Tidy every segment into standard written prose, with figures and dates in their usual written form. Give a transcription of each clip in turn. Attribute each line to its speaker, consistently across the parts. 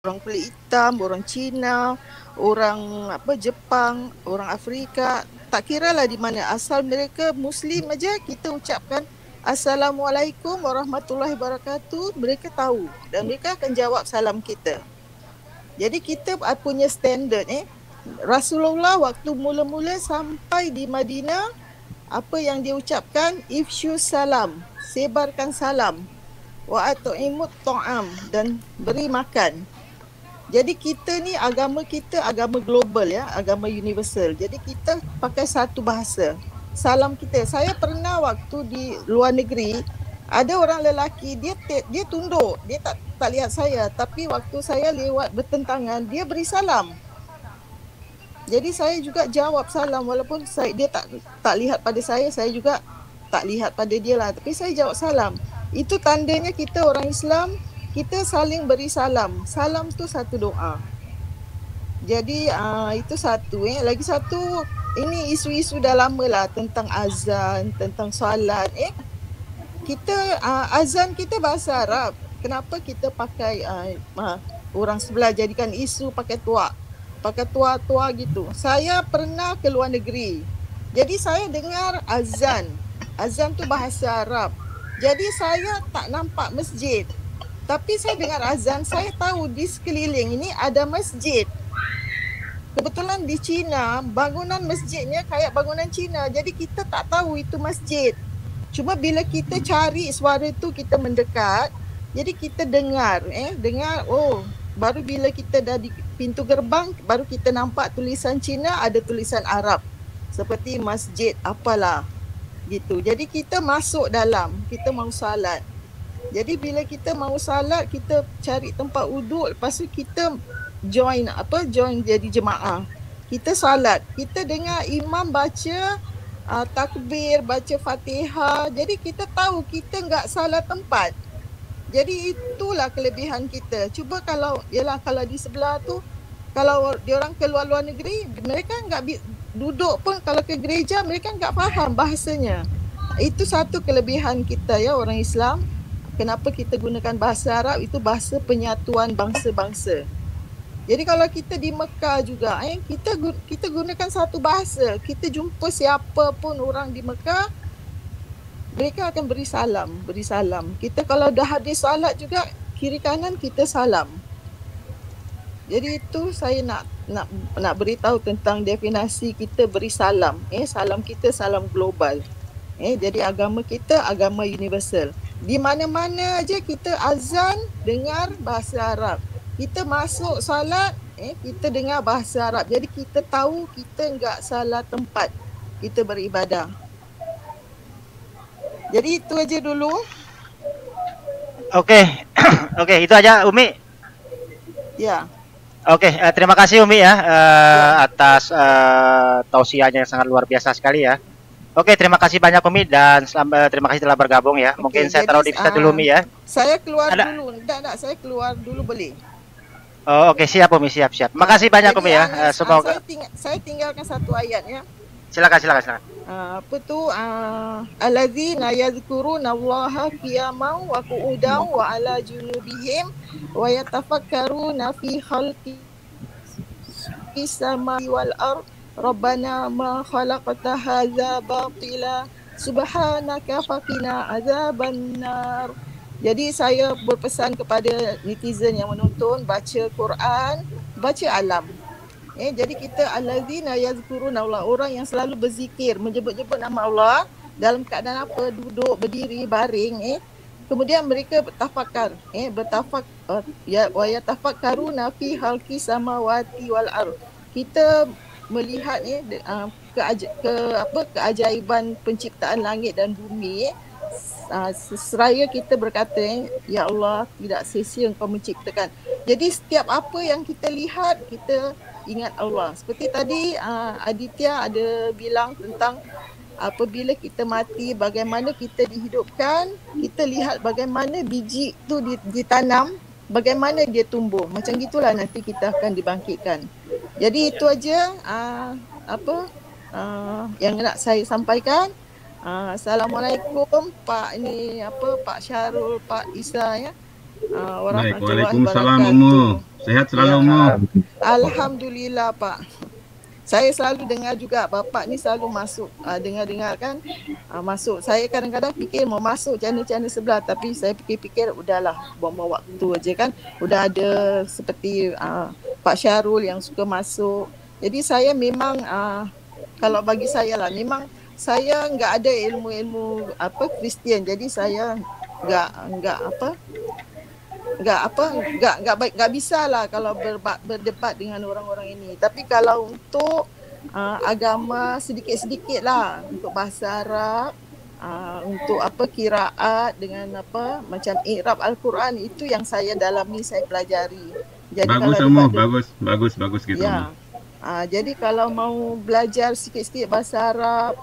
Speaker 1: orang kulit hitam, orang Cina, orang Jepang, orang Afrika, tak kiralah di mana asal mereka Muslim aja kita ucapkan Assalamualaikum warahmatullahi wabarakatuh, mereka tahu dan mereka akan jawab salam kita. Jadi kita punya standard Rasulullah waktu mula-mula sampai di Madinah, apa yang dia ucapkan, ifshu salam, sebarkan salam, wa at'imut ta'am, dan beri makan. Jadi kita ni agama kita agama global ya, agama universal. Jadi kita pakai satu bahasa. Salam kita. Saya pernah waktu di luar negeri, ada orang lelaki dia tunduk, dia tak lihat saya, tapi waktu saya lewat bertentangan, dia beri salam. Jadi saya juga jawab salam walaupun dia tak lihat pada saya juga tak lihat pada dia lah, tapi saya jawab salam. Itu tandanya kita orang Islam, kita saling beri salam. Salam tu satu doa. Jadi itu satu. Lagi satu, ini isu-isu dah lama lah tentang azan, tentang solat. Kita azan kita bahasa Arab. Kenapa kita pakai orang sebelah jadikan isu pakai tua gitu. Saya pernah ke luar negeri. Jadi saya dengar azan. Azan tu bahasa Arab. Jadi saya tak nampak masjid. Tapi saya dengar azan, saya tahu di sekeliling ini ada masjid. Kebetulan di China, bangunan masjidnya kayak bangunan China. Jadi kita tak tahu itu masjid. Cuma bila kita cari suara tu, kita mendekat. Jadi kita dengar, baru bila kita dah di pintu gerbang, baru kita nampak tulisan Cina, ada tulisan Arab. Seperti masjid apalah gitu. Jadi kita masuk dalam, kita mau salat. Jadi bila kita mau salat, kita cari tempat wuduk, lepas tu kita join jadi jemaah. Kita salat, kita dengar imam baca takbir, baca Fatihah. Jadi kita tahu kita enggak salah tempat. Jadi itulah kelebihan kita. Cuba kalau di sebelah tu, kalau diorang keluar luar negeri, mereka enggak duduk pun, kalau ke gereja mereka enggak faham bahasanya. Itu satu kelebihan kita ya, orang Islam. Kenapa kita gunakan bahasa Arab, itu bahasa penyatuan bangsa-bangsa. Jadi kalau kita di Mekah juga, kita gunakan satu bahasa. Kita jumpa siapa pun orang di Mekah, mereka akan beri salam. Kita kalau dah habis salat juga, kiri kanan kita salam. Jadi itu saya nak beritahu tentang definisi kita beri salam. Salam kita salam global. Jadi agama kita agama universal. Di mana-mana aja kita azan dengar bahasa Arab. Kita masuk salat, kita dengar bahasa Arab. Jadi kita tahu kita enggak salah tempat kita beribadah. Jadi itu aja dulu.
Speaker 2: Oke. Oke, itu aja Umi.
Speaker 1: Ya.
Speaker 2: Oke, terima kasih Umi ya atas tausiahnya yang sangat luar biasa sekali ya. Oke, terima kasih banyak Umi dan terima kasih telah bergabung ya. Mungkin saya taruh di visa dulu Umi ya.
Speaker 1: Saya keluar dulu. Enggak, saya keluar dulu boleh.
Speaker 2: Oh, oke, siap Umi, siap. Makasih banyak Umi ya. Semoga
Speaker 1: saya tinggalkan satu ayat ya.
Speaker 2: Silakan.
Speaker 1: Apa tu? Allazina yadhkuruna Allaha qiyaman wa qu'udan wa ala junubihim wa yatafakkaruna fi khalqis samai wal ardh. Rabbana ma khalaqta hadza batila subhanaka faqina azabannar. Jadi saya berpesan kepada netizen yang menonton, baca Quran, baca alam. Jadi kita allazina yazkuruna Allah, orang yang selalu berzikir, menyebut-nyebut nama Allah dalam keadaan apa? Duduk, berdiri, baring. Kemudian mereka bertafakar, wa yatafakkaruna fi khalqis samawati wal ardh. Kita melihat keajaiban penciptaan langit dan bumi. Seraya kita berkata, ya Allah, tidak sia-sia Engkau menciptakan. Jadi setiap apa yang kita lihat, kita ingat Allah. Seperti tadi Aditya ada bilang tentang apabila kita mati, bagaimana kita dihidupkan, kita lihat bagaimana biji tu ditanam, bagaimana dia tumbuh. Macam gitulah nanti kita akan dibangkitkan. Jadi itu aja yang nak saya sampaikan. Assalamualaikum Pak Syarul, Pak Isa ya.
Speaker 3: Baik,
Speaker 1: warahmatullahi
Speaker 3: waalaikumsalam
Speaker 1: wabarakatuh.
Speaker 3: Umu. Sehat selalu
Speaker 1: Ya,
Speaker 3: Umu.
Speaker 1: alhamdulillah Pak. Saya selalu dengar juga Bapak ni selalu masuk, dengar-dengar kan, masuk. Saya kadang-kadang fikir mau masuk channel-channel sebelah, tapi saya fikir-fikir udahlah, buang-buang waktu aja kan. Udah ada seperti Pak Syarul yang suka masuk. Jadi saya memang kalau bagi saya lah, memang saya enggak ada ilmu-ilmu apa Kristian. Jadi saya enggak bisa lah kalau berdebat dengan orang-orang ini. Tapi kalau untuk agama sedikit-sedikit lah, untuk bahasa Arab, untuk apa qiraat dengan apa macam i'rab al-Quran, itu yang saya dalami, saya pelajari. Jadi
Speaker 3: Bagus
Speaker 1: kalau
Speaker 3: Umu,
Speaker 1: daripada
Speaker 3: bagus gitu
Speaker 1: ya,
Speaker 3: Umu.
Speaker 1: jadi kalau mau belajar sikit-sikit bahasa Arab,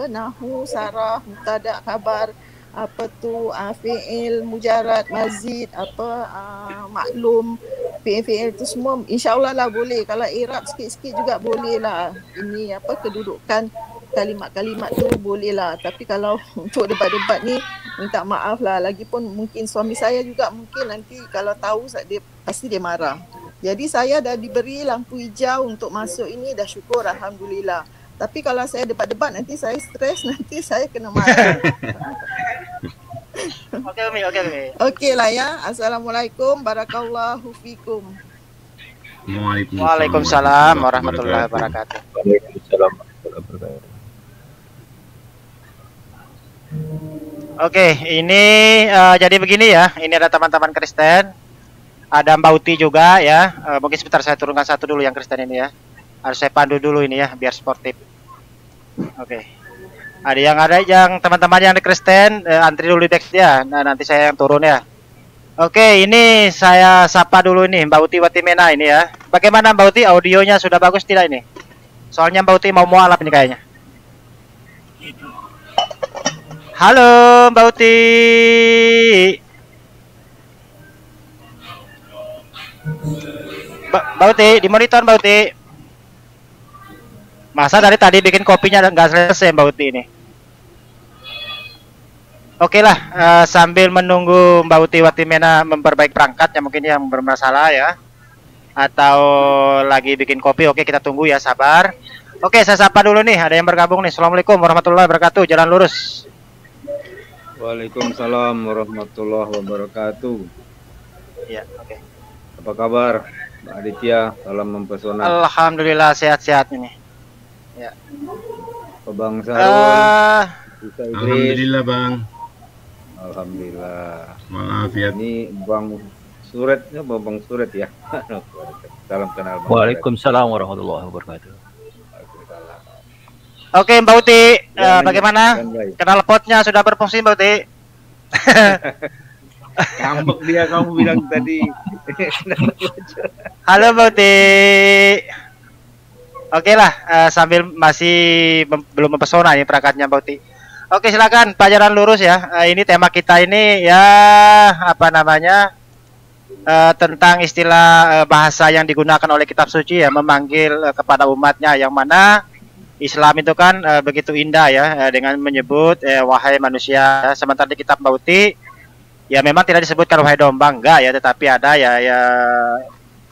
Speaker 1: nahu, sarah, mubtada, khabar, apa tu fi'il, mujarad, mazid, maklum, fi'il tu semua insya-Allah lah boleh. Kalau i'rab sikit-sikit juga boleh lah. Ini kedudukan kalimat-kalimat tu boleh lah. Tapi kalau untuk debat-debat ni minta maaf lah. Lagipun mungkin suami saya juga mungkin nanti kalau tahu dia pasti dia marah. Jadi saya dah diberi lampu hijau untuk masuk ini, dah syukur alhamdulillah. Tapi kalau saya debat-debat nanti saya stres, nanti saya kena marah.
Speaker 2: Oke Umi, oke.
Speaker 1: Okey lah ya. Assalamualaikum barakallahu fikum.
Speaker 2: Waalaikumsalam warahmatullahi wabarakatuh.
Speaker 4: Waalaikumsalam warahmatullahi wabarakatuh.
Speaker 2: Oke, ini jadi begini ya. Ini ada teman-teman Kristen, ada Mbak Uti juga ya. Mungkin sebentar saya turunkan satu dulu yang Kristen ini ya. Harus saya pandu dulu ini ya, biar sportif. Oke. Ada yang teman-teman yang di Kristen, antri dulu di teks ya. Nah, nanti saya yang turun ya. Oke, ini saya sapa dulu ini Mbak Uti Watimena ini ya. Bagaimana Mbak Uti, audionya sudah bagus tidak ini? Soalnya Mbak Uti mau mualaf ini kayaknya. Halo Mbak Uti. Mbak Uti, di monitor Mbak Uti. Masa dari tadi bikin kopinya nggak selesai Mbak Uti ini. Oke lah, sambil menunggu Mbak Uti Watimena memperbaiki perangkatnya mungkin yang bermasalah ya. Atau lagi bikin kopi, oke kita tunggu ya, sabar. Oke, saya sapa dulu nih, ada yang bergabung nih. Assalamualaikum warahmatullahi wabarakatuh, jalan lurus.
Speaker 4: Waalaikumsalam warahmatullahi wabarakatuh.
Speaker 2: Ya, oke.
Speaker 4: Apa kabar Mbak Aditya? Salam mempesona.
Speaker 2: Alhamdulillah sehat-sehat ini. Ya.
Speaker 4: Bang Sarul,
Speaker 3: Alhamdulillah Bang.
Speaker 4: Alhamdulillah.
Speaker 3: Maaf ya.
Speaker 4: Ini Bang Suretnya, Bang Suret ya. Salam kenal Bang.
Speaker 5: Waalaikumsalam warahmatullahi wabarakatuh.
Speaker 2: Oke Mbak Uti, bagaimana? Kenal potnya sudah berfungsi Mbak Uti?
Speaker 4: Ngambek dia kamu bilang tadi.
Speaker 2: Halo Mbak Uti. Oke lah, sambil masih belum mempesona ini perangkatnya Mbak Uti. Oke silakan, pelajaran lurus ya. Ini tema kita ini ya apa namanya? Tentang istilah bahasa yang digunakan oleh kitab suci ya, memanggil kepada umatnya, yang mana Islam itu kan begitu indah ya, dengan menyebut wahai manusia. Sementara di kitab Mbak Uti ya memang tidak disebutkan wahai domba, enggak ya, tetapi ada ya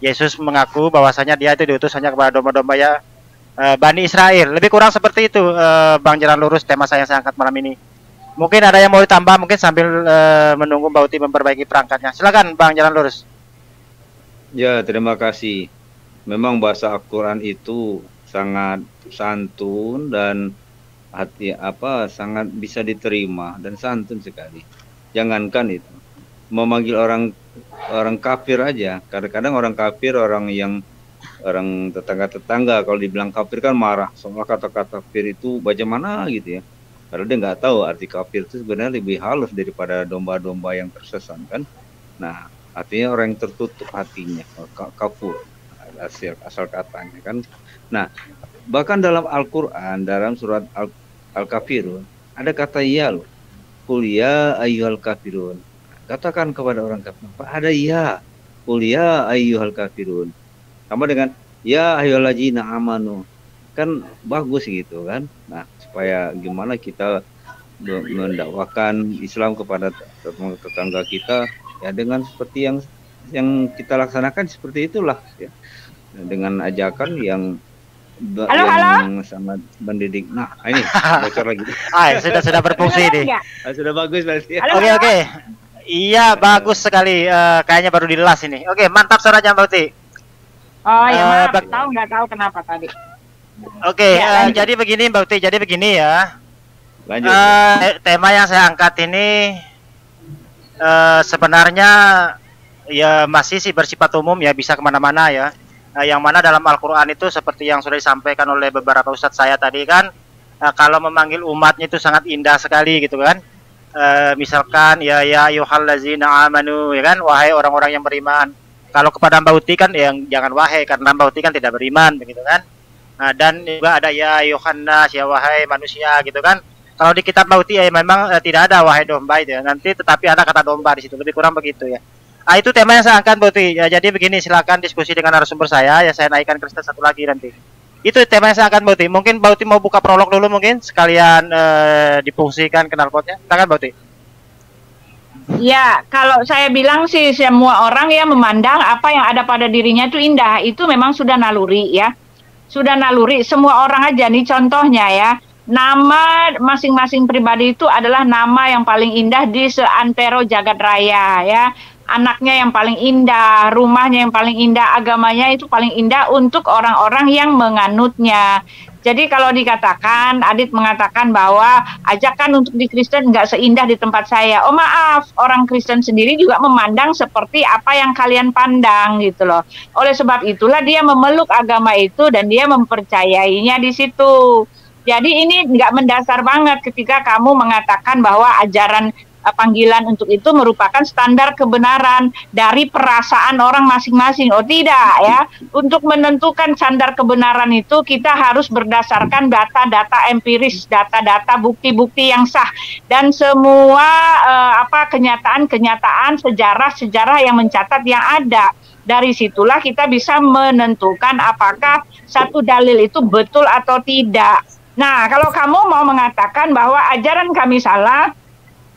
Speaker 2: Yesus mengaku bahwasanya dia itu diutus hanya kepada domba-domba ya Bani Israel. Lebih kurang seperti itu Bang Jalan Lurus tema saya yang angkat malam ini. Mungkin ada yang mau ditambah mungkin sambil menunggu Mbak Uti memperbaiki perangkatnya. Silakan Bang Jalan Lurus.
Speaker 4: Ya, terima kasih. Memang bahasa Al-Qur'an itu sangat santun dan sangat bisa diterima dan santun sekali. Jangankan itu, memanggil orang kafir aja. Kadang-kadang orang kafir, orang tetangga-tetangga kalau dibilang kafir kan marah. Soalnya kata-kata kafir itu bagaimana gitu ya. Karena dia nggak tahu arti kafir itu sebenarnya lebih halus daripada domba-domba yang tersesat kan. Nah, artinya orang yang tertutup hatinya, kafur asal katanya kan. Nah, bahkan dalam Al-Qur'an, dalam surat Al-Kafirun ada kata ya loh. Qul ya ayyuhal kafirun. Katakan kepada orang kafir, ada ya. Qul ya ayyuhal kafirun. Sama dengan ya ayyuhallazina amanu. Kan bagus gitu kan. Nah, supaya gimana kita mendakwakan Islam kepada tetangga kita, Ya dengan seperti yang kita laksanakan seperti itulah ya. Dengan ajakan yang sangat mendidik. Nah, ini bocor lagi.
Speaker 2: Sudah berfungsi ini.
Speaker 4: Sudah bagus berarti.
Speaker 2: Oke. Iya, bagus sekali. Kayaknya baru dilas ini. Oke, mantap suaranya Mbak Uti.
Speaker 6: Oh ya, maaf, nggak tahu kenapa tadi.
Speaker 2: Oke, jadi begini Mbak Uti, jadi begini ya.
Speaker 4: Lanjut.
Speaker 2: Tema yang saya angkat ini sebenarnya ya masih sih bersifat umum ya, bisa kemana-mana ya. Yang mana dalam Al-Quran itu seperti yang sudah disampaikan oleh beberapa ustadz saya tadi kan, kalau memanggil umatnya itu sangat indah sekali gitu kan. Misalkan ya ayyuhallazina amanu ya kan, wahai orang-orang yang beriman. Kalau kepada Mbak Uti kan yang jangan wahai, karena Mbak Uti kan tidak beriman begitu kan. Dan juga ada ya ayyuhannas, ya wahai manusia gitu kan. Kalau di kitab Mbak Uti ya memang tidak ada wahai domba itu ya. Nanti tetapi ada kata domba di situ, lebih kurang begitu ya. Itu tema yang saya angkat Mbak Uti. Ya, jadi begini, silakan diskusi dengan narasumber saya ya, saya naikkan ke satu lagi nanti. Itu tema yang saya angkat Mbak Uti. Mungkin Mbak Uti mau buka prolog dulu mungkin sekalian difungsikan knalpotnya. Silakan Mbak Uti.
Speaker 6: Ya, kalau saya bilang sih semua orang ya memandang apa yang ada pada dirinya itu indah. Itu memang sudah naluri ya. Sudah naluri, semua orang aja nih contohnya ya. Nama masing-masing pribadi itu adalah nama yang paling indah di seantero jagat raya ya. Anaknya yang paling indah, rumahnya yang paling indah, agamanya itu paling indah untuk orang-orang yang menganutnya. Jadi kalau dikatakan, Adit mengatakan bahwa ajakan untuk di Kristen nggak seindah di tempat saya. Oh maaf, orang Kristen sendiri juga memandang seperti apa yang kalian pandang gitu loh. Oleh sebab itulah dia memeluk agama itu dan dia mempercayainya di situ. Jadi ini nggak mendasar banget ketika kamu mengatakan bahwa ajaran panggilan untuk itu merupakan standar kebenaran dari perasaan orang masing-masing. Oh tidak ya, untuk menentukan standar kebenaran itu kita harus berdasarkan data-data empiris, data-data bukti-bukti yang sah dan semua kenyataan-kenyataan, sejarah-sejarah yang mencatat yang ada. Dari situlah kita bisa menentukan apakah satu dalil itu betul atau tidak. Nah, kalau kamu mau mengatakan bahwa ajaran kami salah,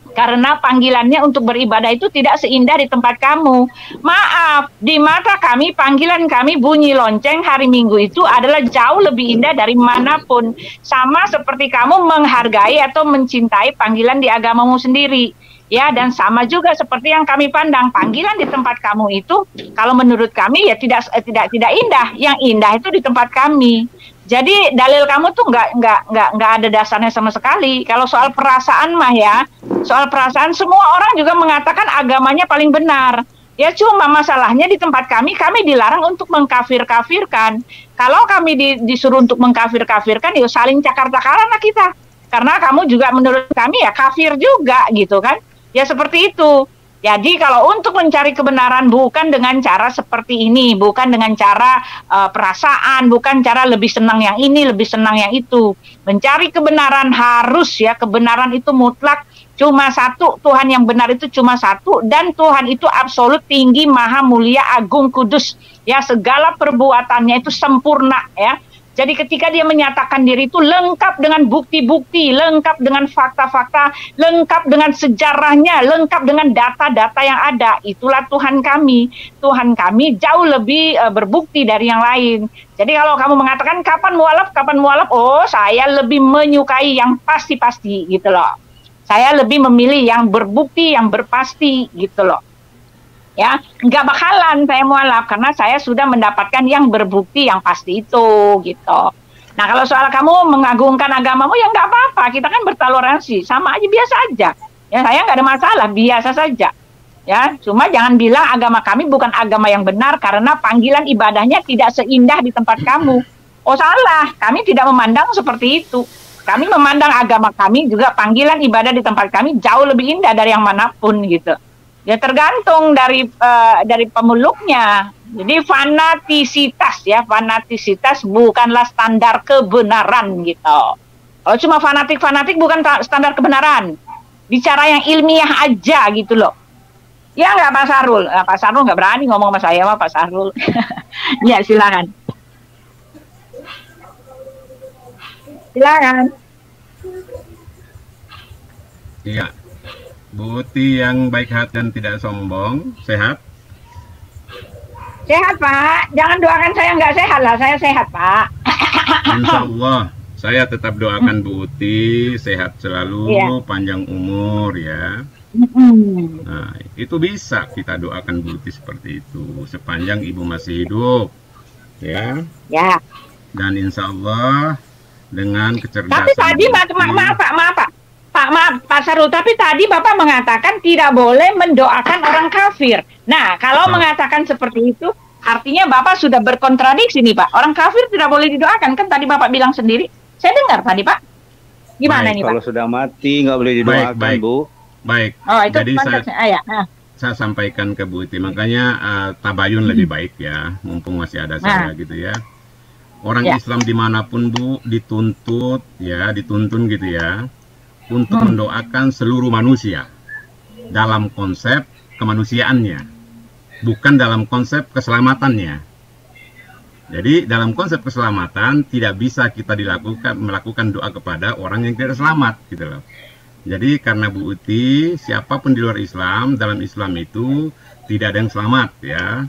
Speaker 6: karena panggilannya untuk beribadah itu tidak seindah di tempat kamu. Maaf, di mata kami panggilan kami bunyi lonceng hari Minggu itu adalah jauh lebih indah dari manapun. Sama seperti kamu menghargai atau mencintai panggilan di agamamu sendiri. Ya, dan sama juga seperti yang kami pandang panggilan di tempat kamu itu kalau menurut kami ya tidak indah. Yang indah itu di tempat kami. Jadi dalil kamu tuh nggak ada dasarnya sama sekali. Kalau soal perasaan mah ya, soal perasaan semua orang juga mengatakan agamanya paling benar. Ya cuma masalahnya di tempat kami dilarang untuk mengkafir-kafirkan. Kalau kami disuruh untuk mengkafir-kafirkan, ya saling cakar-cakaran lah kita. Karena kamu juga menurut kami ya kafir juga gitu kan. Ya seperti itu. Jadi kalau untuk mencari kebenaran bukan dengan cara seperti ini, bukan dengan cara perasaan, bukan cara lebih senang yang ini, lebih senang yang itu. Mencari kebenaran harus ya, kebenaran itu mutlak cuma satu, Tuhan yang benar itu cuma satu, dan Tuhan itu absolut, tinggi, maha mulia, agung, kudus. Ya, segala perbuatannya itu sempurna ya. Jadi ketika dia menyatakan diri itu lengkap dengan bukti-bukti, lengkap dengan fakta-fakta, lengkap dengan sejarahnya, lengkap dengan data-data yang ada. Itulah Tuhan kami. Tuhan kami jauh lebih berbukti dari yang lain. Jadi kalau kamu mengatakan kapan mualaf, oh saya lebih menyukai yang pasti-pasti gitu loh. Saya lebih memilih yang berbukti, yang berpasti gitu loh. Ya, nggak bakalan saya mualaf karena saya sudah mendapatkan yang berbukti yang pasti itu gitu. Nah kalau soal kamu mengagungkan agamamu ya nggak apa-apa, kita kan bertoleransi, sama aja biasa aja. Ya saya nggak ada masalah, biasa saja. Ya, cuma jangan bilang agama kami bukan agama yang benar karena panggilan ibadahnya tidak seindah di tempat kamu. Oh salah, kami tidak memandang seperti itu. Kami memandang agama kami juga panggilan ibadah di tempat kami jauh lebih indah dari yang manapun gitu. Ya tergantung dari pemeluknya. Jadi fanatisitas bukanlah standar kebenaran gitu. Kalau cuma fanatik bukan standar kebenaran. Bicara yang ilmiah aja gitu loh. Ya nggak Pak Sarul? Pak Sarul nggak berani ngomong sama saya Pak Sarul. Ya silakan.
Speaker 3: Iya. Bu Uti yang baik hati dan tidak sombong, sehat?
Speaker 6: Sehat Pak, jangan doakan saya nggak sehat lah, saya sehat Pak.
Speaker 3: Insya Allah, saya tetap doakan Bu Uti sehat selalu, panjang umur ya. Nah, itu bisa kita doakan Bu Uti seperti itu sepanjang Ibu masih hidup, ya. Ya. Dan insya Allah dengan kecerdasan.
Speaker 6: Tapi tadi maaf Pak Sarul, tapi tadi Bapak mengatakan tidak boleh mendoakan orang kafir. Nah, kalau mengatakan seperti itu, artinya Bapak sudah berkontradiksi nih Pak. Orang kafir tidak boleh didoakan, kan tadi Bapak bilang sendiri. Saya dengar tadi Pak. Gimana nih Pak?
Speaker 4: Kalau sudah mati nggak boleh didoakan, Bu.
Speaker 3: Baik.
Speaker 6: Oh, itu
Speaker 3: jadi saya sampaikan ke Bu Uti, makanya tabayun lebih baik ya, mumpung masih ada saya gitu ya. Orang Islam dimanapun Bu dituntut ya, dituntun gitu ya, untuk mendoakan seluruh manusia dalam konsep kemanusiaannya, bukan dalam konsep keselamatannya. Jadi dalam konsep keselamatan tidak bisa kita melakukan doa kepada orang yang tidak selamat gitu loh. Jadi karena Bu Uti, siapapun di luar Islam, dalam Islam itu tidak ada yang selamat ya.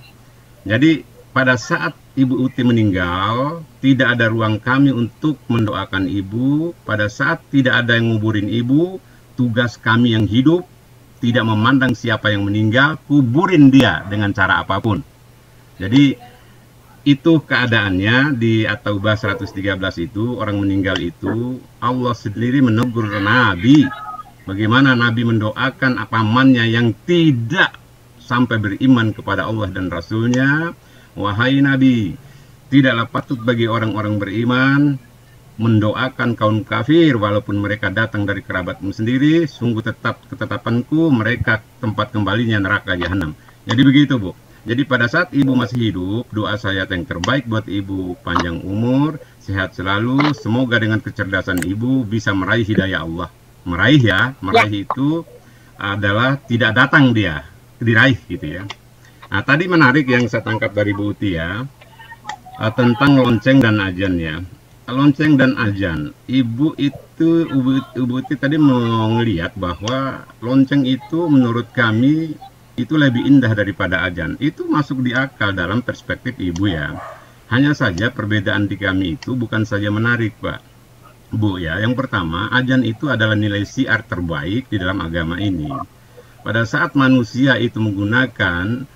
Speaker 3: Jadi pada saat Ibu Uti meninggal, tidak ada ruang kami untuk mendoakan Ibu. Pada saat tidak ada yang nguburin Ibu, tugas kami yang hidup tidak memandang siapa yang meninggal, kuburin dia dengan cara apapun. Jadi itu keadaannya di At-Taubah 113 itu, orang meninggal itu, Allah sendiri menegur Nabi. Bagaimana Nabi mendoakan pamannya yang tidak sampai beriman kepada Allah dan Rasulnya. Wahai Nabi, tidaklah patut bagi orang-orang beriman mendoakan kaum kafir walaupun mereka datang dari kerabatmu sendiri. Sungguh ketetapanku mereka tempat kembalinya neraka jahanam. Jadi begitu Bu. Jadi pada saat Ibu masih hidup, doa saya yang terbaik buat Ibu panjang umur, sehat selalu. Semoga dengan kecerdasan Ibu bisa meraih hidayah Allah. Meraih ya, meraih itu adalah tidak datang dia, diraih gitu ya. Nah, tadi menarik yang saya tangkap dari Bu Uti ya, tentang lonceng dan ajan ya. Lonceng dan ajan, Ibu Uti tadi mau ngelihat bahwa lonceng itu menurut kami itu lebih indah daripada ajan. Itu masuk di akal dalam perspektif Ibu ya. Hanya saja perbedaan di kami itu bukan saja menarik Pak, Bu ya. Yang pertama, ajan itu adalah nilai syiar terbaik di dalam agama ini. Pada saat manusia itu menggunakan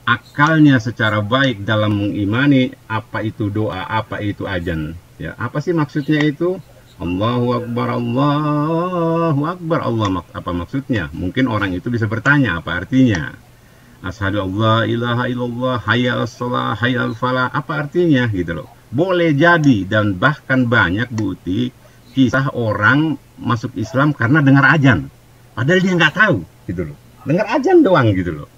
Speaker 3: akalnya secara baik dalam mengimani apa itu doa, apa itu ajan. Ya, apa sih maksudnya itu? Allahu Akbar, Allahu Akbar, Allah apa maksudnya? Mungkin orang itu bisa bertanya apa artinya. Asyhadu alla ilaha illallah, hayya as-shalah, hayya al-falah, apa artinya gitu loh. Boleh jadi dan bahkan banyak Bu Uti kisah orang masuk Islam karena dengar ajan. Padahal dia nggak tahu gitu loh. Dengar ajan doang gitu loh.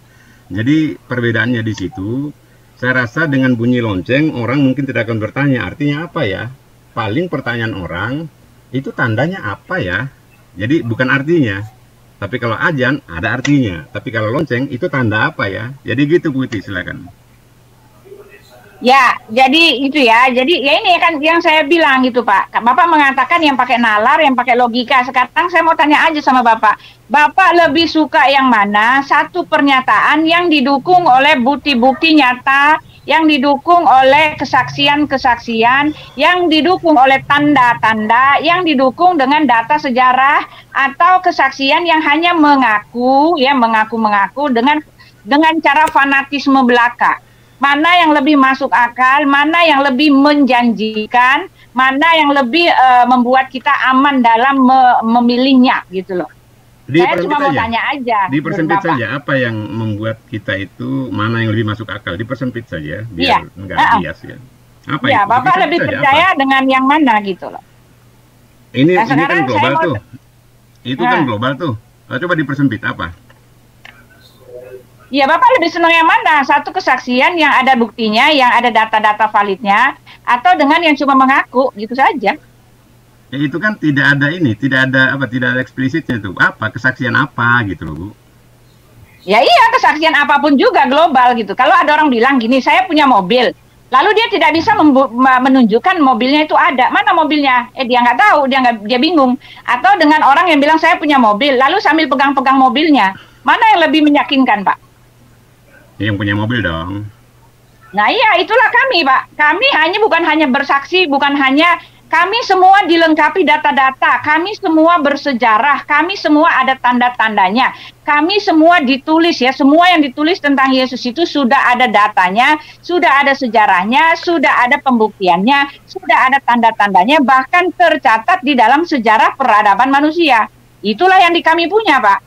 Speaker 3: Jadi perbedaannya di situ. Saya rasa dengan bunyi lonceng orang mungkin tidak akan bertanya artinya apa ya. Paling pertanyaan orang itu tandanya apa ya. Jadi bukan artinya. Tapi kalau ajan ada artinya. Tapi kalau lonceng itu tanda apa ya. Jadi gitu Bu Uti, silakan.
Speaker 6: Ya, jadi itu ya. Jadi ya ini kan yang saya bilang gitu Pak. Bapak mengatakan yang pakai nalar, yang pakai logika. Sekarang saya mau tanya aja sama Bapak. Bapak lebih suka yang mana? Satu pernyataan yang didukung oleh bukti-bukti nyata, yang didukung oleh kesaksian-kesaksian, yang didukung oleh tanda-tanda, yang didukung dengan data sejarah, atau kesaksian yang hanya mengaku dengan cara fanatisme belaka. Mana yang lebih masuk akal, mana yang lebih menjanjikan, mana yang lebih membuat kita aman dalam memilihnya gitu loh. Saya cuma mau tanya aja.
Speaker 3: Dipersempit saja apa yang membuat kita itu mana yang lebih masuk akal. Dipersempit saja biar enggak bias ya. Apa
Speaker 6: ya, Bapak lebih percaya dengan yang mana gitu loh.
Speaker 3: Ini kan global tuh. Itu kan global tuh. Coba dipersempit apa?
Speaker 6: Ya, Bapak lebih senang yang mana? Satu kesaksian yang ada buktinya, yang ada data-data validnya, atau dengan yang cuma mengaku, gitu saja.
Speaker 3: Ya, itu kan tidak ada tidak ada eksplisitnya tuh. Apa kesaksian apa gitu loh, Bu?
Speaker 6: Ya iya, kesaksian apapun juga global gitu. Kalau ada orang bilang gini, saya punya mobil, Lalu dia tidak bisa menunjukkan mobilnya itu ada. Mana mobilnya? Dia nggak tahu, dia bingung. Atau dengan orang yang bilang saya punya mobil, lalu sambil pegang-pegang mobilnya. Mana yang lebih meyakinkan, Pak?
Speaker 3: Yang punya mobil dong.
Speaker 6: Nah iya, itulah kami, Pak. Kami bukan hanya bersaksi, kami semua dilengkapi data-data, kami semua bersejarah, kami semua ada tanda-tandanya, kami semua ditulis ya, semua yang ditulis tentang Yesus itu sudah ada datanya, sudah ada sejarahnya, sudah ada pembuktiannya, sudah ada tanda-tandanya, bahkan tercatat di dalam sejarah peradaban manusia. Itulah yang kami punya, Pak.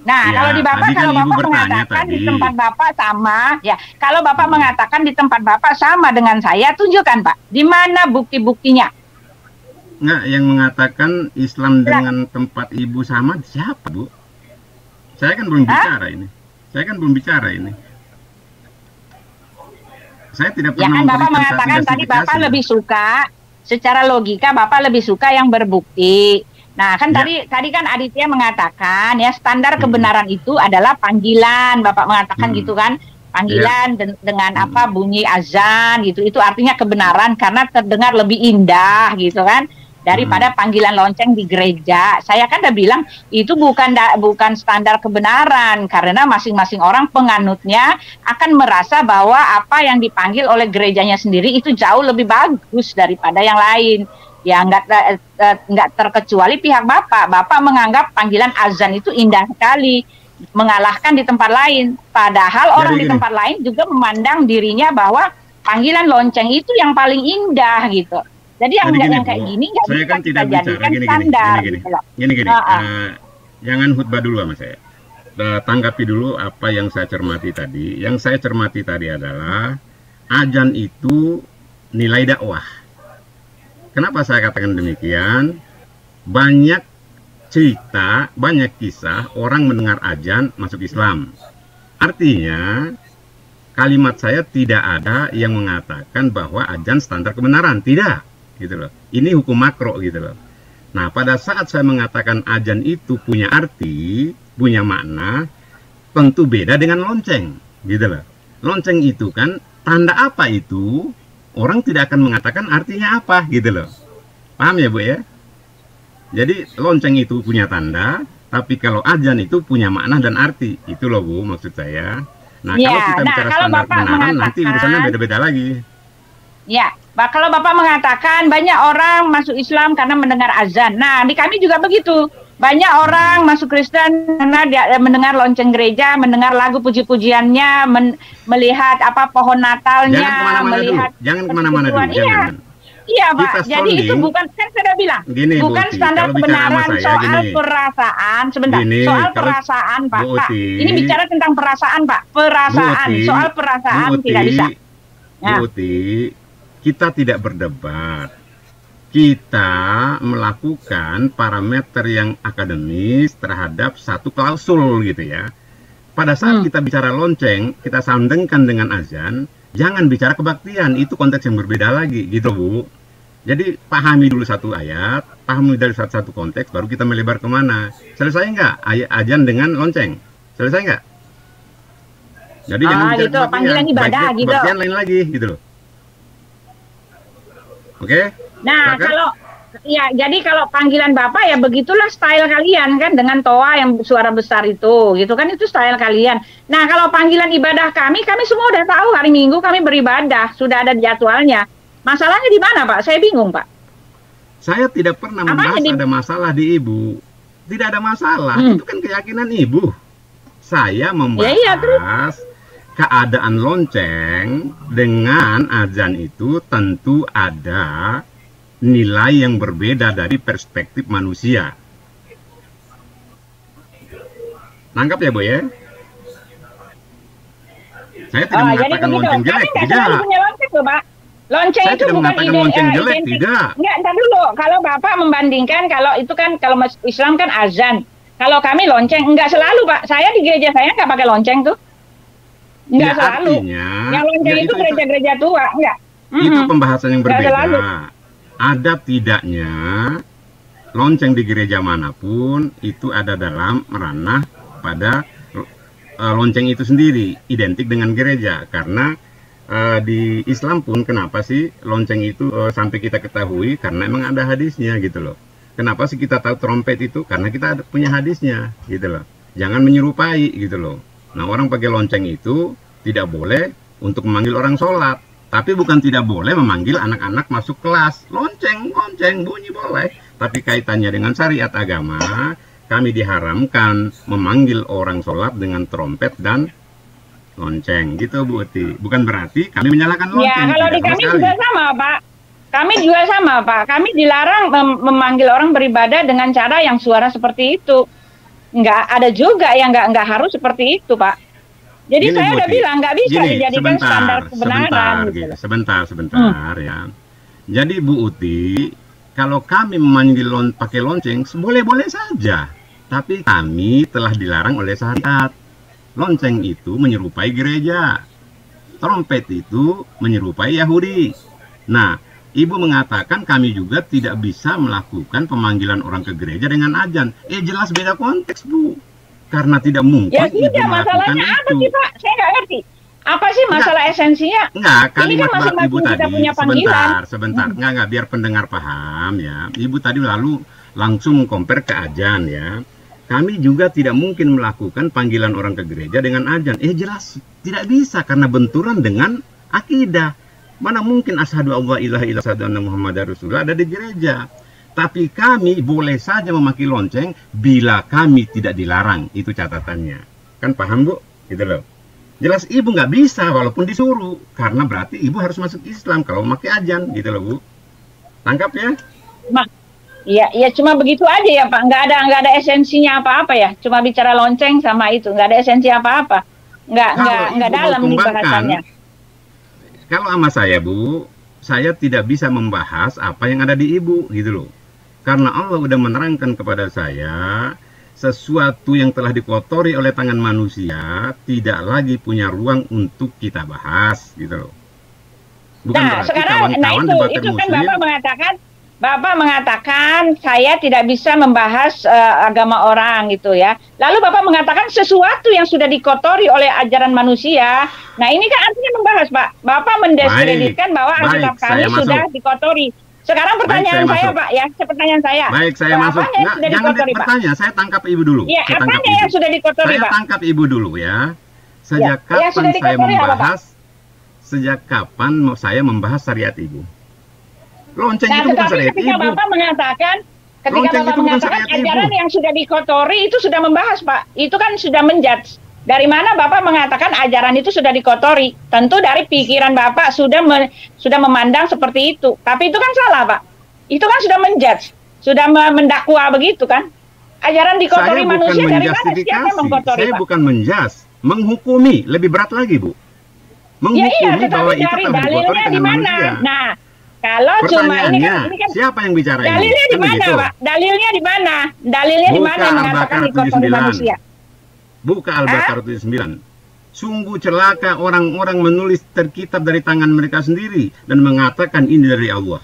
Speaker 6: Nah,
Speaker 3: ya,
Speaker 6: kalau Bapak mengatakan di tempat Bapak sama, ya, kalau Bapak mengatakan di tempat Bapak sama dengan saya, tunjukkan, Pak, di mana bukti-buktinya?
Speaker 3: Nggak, yang mengatakan Islam dengan tempat Ibu sama siapa, Bu? Saya kan belum bicara ini. Saya tidak pernah
Speaker 6: ya kan Bapak mengatakan tadi Bapak lebih suka, secara logika Bapak lebih suka yang berbukti. Nah, kan tadi kan Aditya mengatakan ya standar kebenaran itu adalah panggilan, Bapak mengatakan gitu kan, panggilan dengan apa bunyi azan gitu, itu artinya kebenaran karena terdengar lebih indah gitu kan daripada panggilan lonceng di gereja. Saya kan udah bilang itu bukan standar kebenaran karena masing-masing orang penganutnya akan merasa bahwa apa yang dipanggil oleh gerejanya sendiri itu jauh lebih bagus daripada yang lain. Ya nggak terkecuali pihak Bapak menganggap panggilan azan itu indah sekali, mengalahkan di tempat lain. Padahal orang di tempat lain juga memandang dirinya bahwa panggilan lonceng itu yang paling indah gitu. Jadi yang kayak gini nggak bisa
Speaker 3: kan
Speaker 6: kita jadikan standar.
Speaker 3: Gini. Jangan khutbah dulu sama saya. Tanggapi dulu apa yang saya cermati tadi. Yang saya cermati tadi adalah azan itu nilai dakwah. Kenapa saya katakan demikian? Banyak cerita, banyak kisah orang mendengar azan masuk Islam. Artinya, kalimat saya tidak ada yang mengatakan bahwa azan standar kebenaran. Tidak, gitu loh. Ini hukum makro, gitu loh. Nah, pada saat saya mengatakan azan itu punya arti, punya makna, tentu beda dengan lonceng, gitu loh. Lonceng itu kan, tanda apa itu? Orang tidak akan mengatakan artinya apa gitu loh. Paham ya Bu ya? Jadi lonceng itu punya tanda, tapi kalau azan itu punya makna dan arti. Itu loh Bu maksud saya. Nah kalau kita bicara standar kebenaran nanti urusannya beda-beda lagi.
Speaker 6: Ya, kalau Bapak mengatakan banyak orang masuk Islam karena mendengar azan. Nah di kami juga begitu. Banyak orang masuk Kristen karena dia mendengar lonceng gereja, mendengar lagu puji-pujiannya, melihat apa pohon Natalnya,
Speaker 3: jangan kemana-mana dulu.
Speaker 6: Iya Pak, jadi itu bukan, kan saya udah bilang, bukan standar kebenaran soal perasaan, sebentar, soal perasaan Pak. Ini bicara tentang perasaan Pak, soal perasaan tidak bisa.
Speaker 3: Kita tidak berdebat. Kita melakukan parameter yang akademis terhadap satu klausul gitu ya. Pada saat kita bicara lonceng, kita sandengkan dengan azan, jangan bicara kebaktian, itu konteks yang berbeda lagi gitu Bu. Jadi pahami dulu satu ayat, pahami dari satu konteks, baru kita melebar kemana. Selesai nggak azan dengan lonceng? Selesai nggak? Jadi jangan bicara
Speaker 6: gitu, panggilan ibadah gitu.
Speaker 3: Kebaktian lain lagi gitu loh. Oke?
Speaker 6: Nah, jadi kalau panggilan Bapak ya begitulah style kalian kan dengan toa yang suara besar itu, gitu kan itu style kalian. Nah, kalau panggilan ibadah kami semua udah tahu hari Minggu kami beribadah, sudah ada jadwalnya. Masalahnya di mana, Pak? Saya bingung, Pak.
Speaker 3: Saya tidak pernah membahas ada masalah di Ibu. Tidak ada masalah, itu kan keyakinan Ibu. Saya membahas keadaan lonceng dengan azan itu tentu ada nilai yang berbeda dari perspektif manusia. Nangkap ya Bu ya? Saya tidak mengatakan lonceng jelek, tidak.
Speaker 6: Lonceng itu bukan
Speaker 3: lonceng jelek, tidak.
Speaker 6: Enggak, entar dulu. Kalau Bapak membandingkan, kalau itu kan kalau Islam kan azan. Kalau kami lonceng, enggak selalu Pak. Saya di gereja saya enggak pakai lonceng tuh. Enggak selalu. Yang lonceng itu gereja-gereja tua, enggak.
Speaker 3: Itu pembahasan yang berbeda. Ada tidaknya lonceng di gereja manapun itu ada dalam ranah pada lonceng itu sendiri identik dengan gereja karena di Islam pun kenapa sih lonceng itu sampai kita ketahui? Karena emang ada hadisnya gitu loh. Kenapa sih kita tahu trompet itu? Karena kita punya hadisnya gitu loh. Jangan menyerupai gitu loh. Nah, orang pakai lonceng itu tidak boleh untuk memanggil orang sholat. Tapi bukan tidak boleh memanggil anak-anak masuk kelas. Lonceng bunyi boleh. Tapi kaitannya dengan syariat agama, kami diharamkan memanggil orang sholat dengan trompet dan lonceng gitu Bu Uti. Bukan berarti kami menyalahkan lonceng.
Speaker 6: Ya, kalau di kami juga sama Pak. Kami juga sama Pak. Kami dilarang memanggil orang beribadah dengan cara yang suara seperti itu. Nggak ada juga yang nggak harus seperti itu Pak. Jadi
Speaker 3: Gini,
Speaker 6: saya udah
Speaker 3: Buti.
Speaker 6: bilang nggak bisa dijadikan standar kebenaran.
Speaker 3: Sebentar ya. Jadi Bu Uti, kalau kami memanggil pakai lonceng, boleh-boleh saja. Tapi kami telah dilarang oleh syariat. Lonceng itu menyerupai gereja. Trompet itu menyerupai Yahudi. Nah, Ibu mengatakan kami juga tidak bisa melakukan pemanggilan orang ke gereja dengan azan. Jelas beda konteks, Bu. Karena tidak mungkin
Speaker 6: Ya
Speaker 3: Ibu
Speaker 6: sudah,
Speaker 3: melakukan
Speaker 6: masalahnya apa
Speaker 3: itu.
Speaker 6: sih Pak? Saya nggak ngerti. Apa sih masalah esensinya?
Speaker 3: Enggak,
Speaker 6: Ini
Speaker 3: kalimat
Speaker 6: kan masing-masing
Speaker 3: Ibu
Speaker 6: kita
Speaker 3: tadi,
Speaker 6: punya panggilan.
Speaker 3: sebentar. Enggak, biar pendengar paham ya. Ibu tadi lalu langsung compare ke azan ya. Kami juga tidak mungkin melakukan panggilan orang ke gereja dengan azan. Jelas tidak bisa karena benturan dengan akidah. Mana mungkin asyhadu alla ilaha illallah asyhadu anna muhammadar rasulullah ada di gereja. Tapi kami boleh saja memakai lonceng bila kami tidak dilarang. Itu catatannya. Kan paham Bu? Gitu loh. Jelas Ibu nggak bisa walaupun disuruh. Karena berarti Ibu harus masuk Islam kalau memakai azan. Gitu loh Bu. Tangkap ya?
Speaker 6: Iya, cuma begitu aja ya Pak. Nggak ada esensinya apa-apa ya. Cuma bicara lonceng sama itu. Nggak ada esensi apa-apa. Nggak dalam nih bahasannya.
Speaker 3: Kalau sama saya Bu, saya tidak bisa membahas apa yang ada di Ibu gitu loh. Karena Allah udah menerangkan kepada saya, sesuatu yang telah dikotori oleh tangan manusia tidak lagi punya ruang untuk kita bahas gitu loh. Bukan
Speaker 6: nah,
Speaker 3: berarti
Speaker 6: sekarang
Speaker 3: kawan-kawan
Speaker 6: itu kan Bapak mengatakan saya tidak bisa membahas agama orang gitu ya. Lalu Bapak mengatakan sesuatu yang sudah dikotori oleh ajaran manusia. Nah, ini kan artinya membahas, Pak. Bapak mendiskreditkan bahwa Alkitab kami sudah dikotori. Sekarang pertanyaan saya, Pak, ya, pertanyaan saya.
Speaker 3: Baik, saya masuk. Nggak, jangan bertanya, saya tangkap Ibu dulu.
Speaker 6: Ya, apanya yang sudah dikotori, Pak?
Speaker 3: Saya tangkap Ibu dulu ya. Sejak kapan saya membahas? Sejak kapan saya membahas syariat Ibu? Lonceng itu bukan syariat Ibu.
Speaker 6: Ketika Bapak mengatakan ajaran yang sudah dikotori itu sudah membahas, Pak. Itu kan sudah menjudge. Dari mana Bapak mengatakan ajaran itu sudah dikotori? Tentu dari pikiran Bapak sudah memandang seperti itu. Tapi itu kan salah, Pak. Itu kan sudah menjudge, sudah mendakwa begitu kan? Ajaran dikotori manusia dari mana? Siapa yang mengkotori,
Speaker 3: Saya
Speaker 6: Pak?
Speaker 3: bukan menjudge, menghukumi. Lebih berat lagi, Bu. Menghukumi bahwa itu telah dikotori dengan manusia.
Speaker 6: Nah, kalau cuma ini kan
Speaker 3: siapa yang bicara ini?
Speaker 6: Dalilnya di mana, Pak? Dalilnya di mana? Dalilnya di mana yang mengatakan dikotori manusia?
Speaker 3: Buka Al-Baqarah 79. Sungguh celaka orang-orang menulis terkitab dari tangan mereka sendiri dan mengatakan ini dari Allah.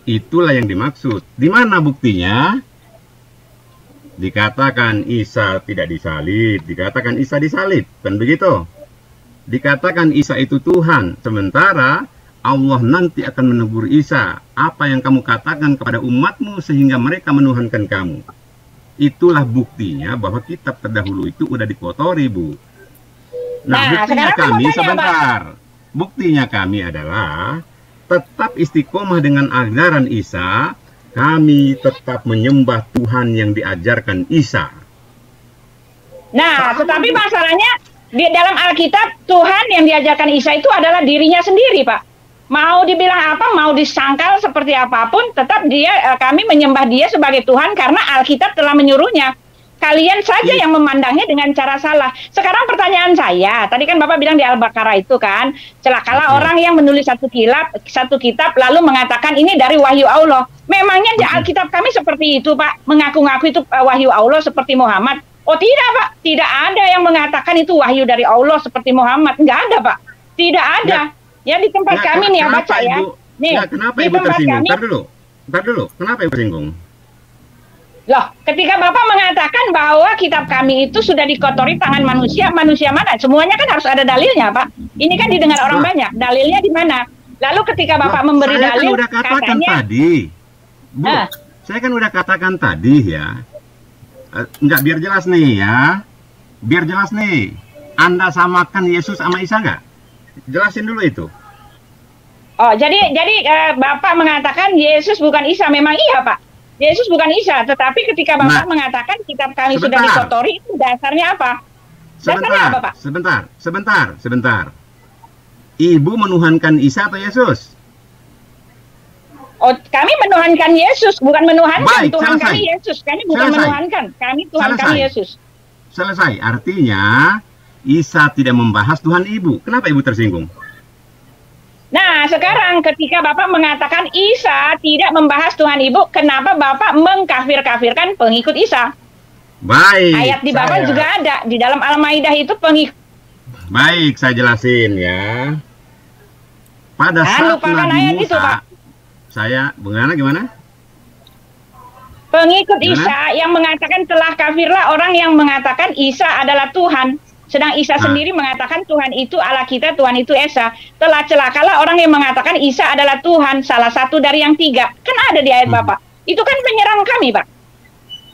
Speaker 3: Itulah yang dimaksud. Di mana buktinya? Dikatakan Isa tidak disalib, dikatakan Isa disalib, kan begitu? Dikatakan Isa itu Tuhan, sementara Allah nanti akan menegur Isa, apa yang kamu katakan kepada umatmu sehingga mereka menuhankan kamu. Itulah buktinya bahwa kitab terdahulu itu udah dikotori, Bu. Nah, buktinya kami sebentar. Buktinya kami adalah tetap istiqomah dengan ajaran Isa, kami tetap menyembah Tuhan yang diajarkan Isa.
Speaker 6: Nah, tetapi masalahnya di dalam Alkitab Tuhan yang diajarkan Isa itu adalah dirinya sendiri, Pak. Mau dibilang apa, mau disangkal seperti apapun, tetap kami menyembah dia sebagai Tuhan karena Alkitab telah menyuruhnya. Kalian saja yang memandangnya dengan cara salah. Sekarang pertanyaan saya, tadi kan Bapak bilang di Al-Baqarah itu kan, celakalah orang yang menulis satu kitab lalu mengatakan ini dari wahyu Allah. Memangnya di Alkitab kami seperti itu, Pak? Mengaku-ngaku itu wahyu Allah seperti Muhammad? Oh tidak, Pak. Tidak ada yang mengatakan itu wahyu dari Allah seperti Muhammad. Enggak ada, Pak. Tidak ada. Ya di tempat kami nih ya baca ya. Nih,
Speaker 3: kenapa Ibu tersinggung? Ntar dulu. Kenapa Ibu tersinggung?
Speaker 6: Loh, ketika Bapak mengatakan bahwa kitab kami itu sudah dikotori tangan manusia, manusia mana? Semuanya kan harus ada dalilnya, Pak. Ini kan didengar orang banyak. Dalilnya di mana? Lalu ketika Bapak memberi
Speaker 3: saya
Speaker 6: dalil,
Speaker 3: kan udah katakan
Speaker 6: katanya,
Speaker 3: tadi, Bu, saya kan udah katakan tadi ya. Enggak, biar jelas nih ya. Biar jelas nih. Anda samakan Yesus sama Isa nggak? Jelasin dulu itu.
Speaker 6: oh, jadi Bapak mengatakan Yesus bukan Isa. Memang iya, Pak. Yesus bukan Isa, tetapi ketika Bapak mengatakan kitab kami sudah dikotori, itu dasarnya apa? Dasarnya apa, Pak?
Speaker 3: Sebentar. Ibu menuhankan Isa atau Yesus?
Speaker 6: Oh, kami menuhankan Yesus, bukan menuhankan.
Speaker 3: Baik,
Speaker 6: Tuhan
Speaker 3: selesai.
Speaker 6: kami Yesus. Kami bukan menuhankan. Kami Tuhan kami Yesus.
Speaker 3: Selesai. Artinya Isa tidak membahas Tuhan Ibu. Kenapa Ibu tersinggung?
Speaker 6: Nah, sekarang ketika Bapak mengatakan Isa tidak membahas Tuhan Ibu, kenapa Bapak mengkafir-kafirkan pengikut Isa?
Speaker 3: Baik.
Speaker 6: Ayat di Bapak juga ada. Di dalam Al-Maidah itu pengikut.
Speaker 3: Baik, saya jelasin ya. Pada saat Nabi Musa,
Speaker 6: itu, Pak.
Speaker 3: Saya, gimana?
Speaker 6: Pengikut Isa yang mengatakan telah kafirlah orang yang mengatakan Isa adalah Tuhan. Sedang Isa sendiri mengatakan Tuhan itu Allah kita, Tuhan itu Esa. Telah celakalah orang yang mengatakan Isa adalah Tuhan, salah satu dari yang tiga. Kan ada di ayat Bapak. Itu kan penyerang kami, Pak.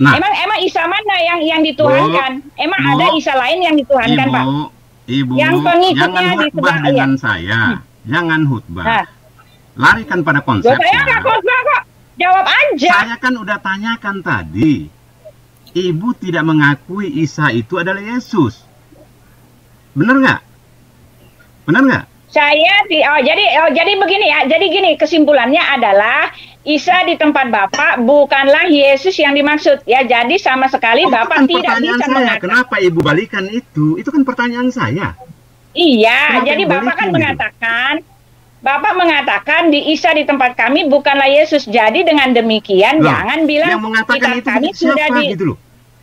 Speaker 6: Nah, emang Isa mana yang dituhankan? Emang ada Isa lain yang dituhankan, Pak?
Speaker 3: Ibu,
Speaker 6: yang pengikutnya
Speaker 3: jangan khutbah dengan saya. Jangan khutbah. Larikan pada konsepnya.
Speaker 6: Saya nggak khutbah kok. Jawab aja.
Speaker 3: Saya kan udah tanyakan tadi. Ibu tidak mengakui Isa itu adalah Yesus. Benar nggak?
Speaker 6: Jadi begini ya. Jadi gini, kesimpulannya adalah Isa di tempat Bapak bukanlah Yesus yang dimaksud ya. Jadi sama sekali Bapak tidak bisa mengatakan.
Speaker 3: Kenapa Ibu balikan itu? Itu kan pertanyaan saya.
Speaker 6: Iya, jadi Bapak kan Bapak mengatakan di Isa di tempat kami bukanlah Yesus. Jadi dengan demikian jangan bilang
Speaker 3: yang mengatakan itu
Speaker 6: kami
Speaker 3: siapa
Speaker 6: sudah
Speaker 3: gitu loh.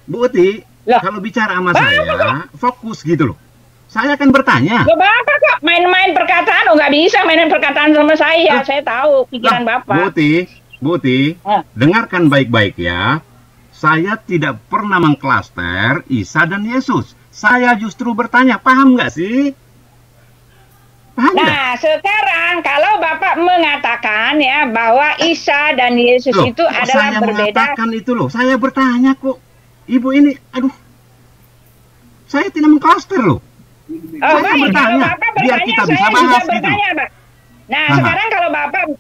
Speaker 3: Bu Uti, kalau bicara sama saya fokus gitu loh. Saya akan bertanya.
Speaker 6: Bapak kok main-main perkataan, nggak bisa mainin perkataan sama saya. Saya tahu pikiran Bapak.
Speaker 3: Bu Uti, dengarkan baik-baik ya. Saya tidak pernah mengklaster Isa dan Yesus. Saya justru bertanya, paham nggak sih?
Speaker 6: Sekarang kalau Bapak mengatakan ya bahwa Isa dan Yesus itu adalah berbeda.
Speaker 3: Saya mengatakan itu loh. Saya bertanya kok. Ibu ini, aduh. Saya tidak mengklaster loh.
Speaker 6: Baik, kalau Bapak
Speaker 3: biar
Speaker 6: bertanya,
Speaker 3: kita bisa
Speaker 6: saya
Speaker 3: bahas
Speaker 6: juga bertanya, Pak. Nah, sekarang kalau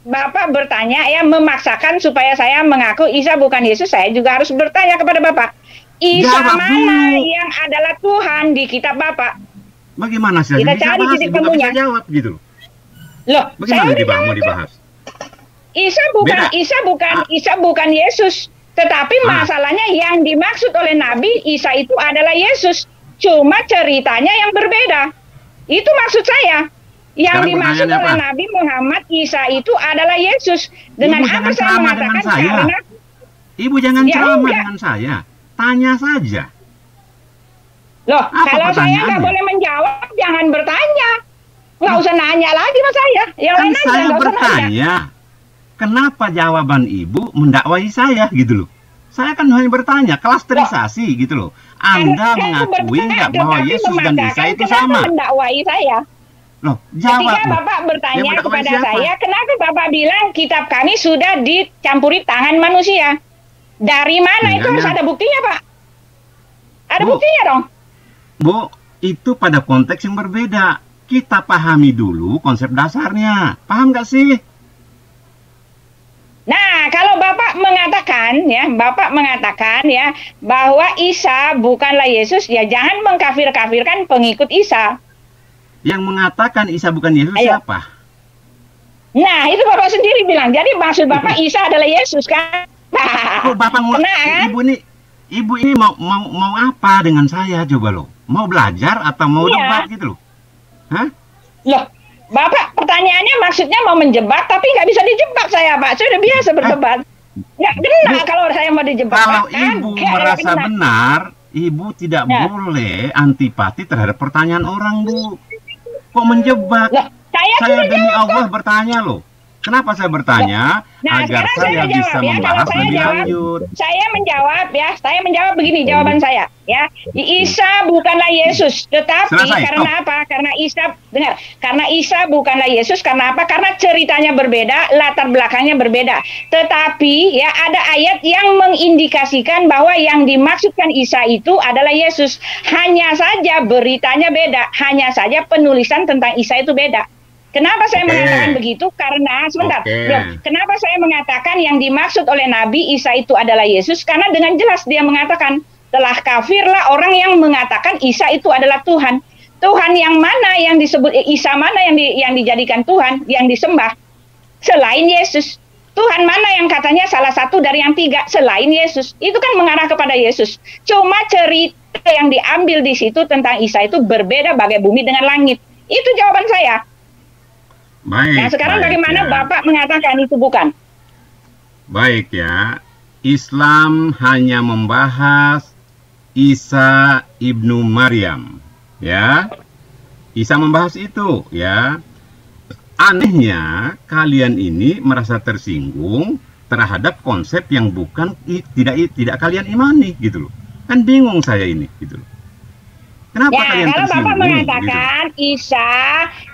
Speaker 6: Bapak bertanya ya memaksakan supaya saya mengaku Isa bukan Yesus, saya juga harus bertanya kepada Bapak. Isa mana yang adalah Tuhan di kitab Bapak?
Speaker 3: Bagaimana sih?
Speaker 6: Kita cari titik temunya.
Speaker 3: Jawab gitu.
Speaker 6: Loh,
Speaker 3: bagaimana mau dibahas?
Speaker 6: Isa bukan Yesus, tetapi masalahnya yang dimaksud oleh Nabi Isa itu adalah Yesus. Cuma ceritanya yang berbeda. Itu maksud saya. Yang dimaksud oleh Nabi Muhammad Isa itu adalah Yesus. Dengan apa saya mengatakan karena
Speaker 3: Ibu jangan ceramah dengan saya. Tanya saja.
Speaker 6: Loh, kalau saya nggak boleh menjawab, jangan bertanya. Nggak usah nanya lagi sama saya. Yang lain aja
Speaker 3: saya bertanya. Kenapa jawaban Ibu mendakwai saya gitu loh? Saya kan hanya bertanya, klasterisasi gitu loh. Anda mengakui nggak bahwa Yesus dan Isa itu sama?
Speaker 6: Mendakwai saya.
Speaker 3: Loh, jawab.
Speaker 6: Ketika Bapak bertanya kepada saya, kenapa Bapak bilang kitab kami sudah dicampuri tangan manusia? Dari mana itu harus ada buktinya, Pak? Ada buktinya dong.
Speaker 3: Bu, itu pada konteks yang berbeda. Kita pahami dulu konsep dasarnya. Paham nggak sih?
Speaker 6: Nah, kalau Bapak mengatakan ya bahwa Isa bukanlah Yesus, ya jangan mengkafir-kafirkan pengikut Isa.
Speaker 3: Yang mengatakan Isa bukan Yesus siapa?
Speaker 6: Nah, itu Bapak sendiri bilang. Jadi maksud Bapak Isa adalah Yesus kan?
Speaker 3: Kok Bapak kan? Ibu ini mau apa dengan saya coba loh? Mau belajar atau mau debat gitu loh? Hah?
Speaker 6: Loh, Bapak pertanyaannya maksudnya mau menjebak, tapi nggak bisa dijebak saya, Pak. Saya udah biasa berdebat. Nggak kena kalau saya mau dijebak.
Speaker 3: Kalau Ibu merasa benar, Ibu tidak boleh antipati terhadap pertanyaan orang, Bu. Kok menjebak?
Speaker 6: Loh,
Speaker 3: saya demi Allah bertanya loh. Kenapa saya bertanya?
Speaker 6: Nah,
Speaker 3: Agar
Speaker 6: sekarang
Speaker 3: saya
Speaker 6: saya
Speaker 3: bisa
Speaker 6: jawab ya. Kalau
Speaker 3: membahas
Speaker 6: saya
Speaker 3: lebih
Speaker 6: jawab,
Speaker 3: lanjut.
Speaker 6: Saya menjawab begini jawaban saya ya. Isa bukanlah Yesus, tetapi
Speaker 3: Selesai,
Speaker 6: karena apa? Karena Isa bukanlah Yesus, karena apa? Karena ceritanya berbeda, latar belakangnya berbeda. Tetapi ya ada ayat yang mengindikasikan bahwa yang dimaksudkan Isa itu adalah Yesus. Hanya saja beritanya beda, hanya saja penulisan tentang Isa itu beda. Kenapa saya mengatakan begitu? Karena kenapa saya mengatakan yang dimaksud oleh Nabi Isa itu adalah Yesus? Karena dengan jelas dia mengatakan telah kafirlah orang yang mengatakan Isa itu adalah Tuhan. Tuhan yang mana yang disebut Isa mana yang dijadikan Tuhan, yang disembah selain Yesus? Tuhan mana yang katanya salah satu dari yang tiga selain Yesus? Itu kan mengarah kepada Yesus. Cuma cerita yang diambil di situ tentang Isa itu berbeda bagai bumi dengan langit. Itu jawaban saya.
Speaker 3: Baik.
Speaker 6: Nah sekarang
Speaker 3: baik,
Speaker 6: bagaimana
Speaker 3: ya.
Speaker 6: Bapak mengatakan itu bukan?
Speaker 3: Baik ya, Islam hanya membahas Isa ibnu Maryam, ya. Isa membahas itu, ya. Anehnya kalian ini merasa tersinggung terhadap konsep yang bukan tidak kalian imani, gitu loh. Kan bingung saya ini, gitu loh. Kenapa kalian
Speaker 6: kalau
Speaker 3: tersinggung?
Speaker 6: Bapak mengatakan gitu?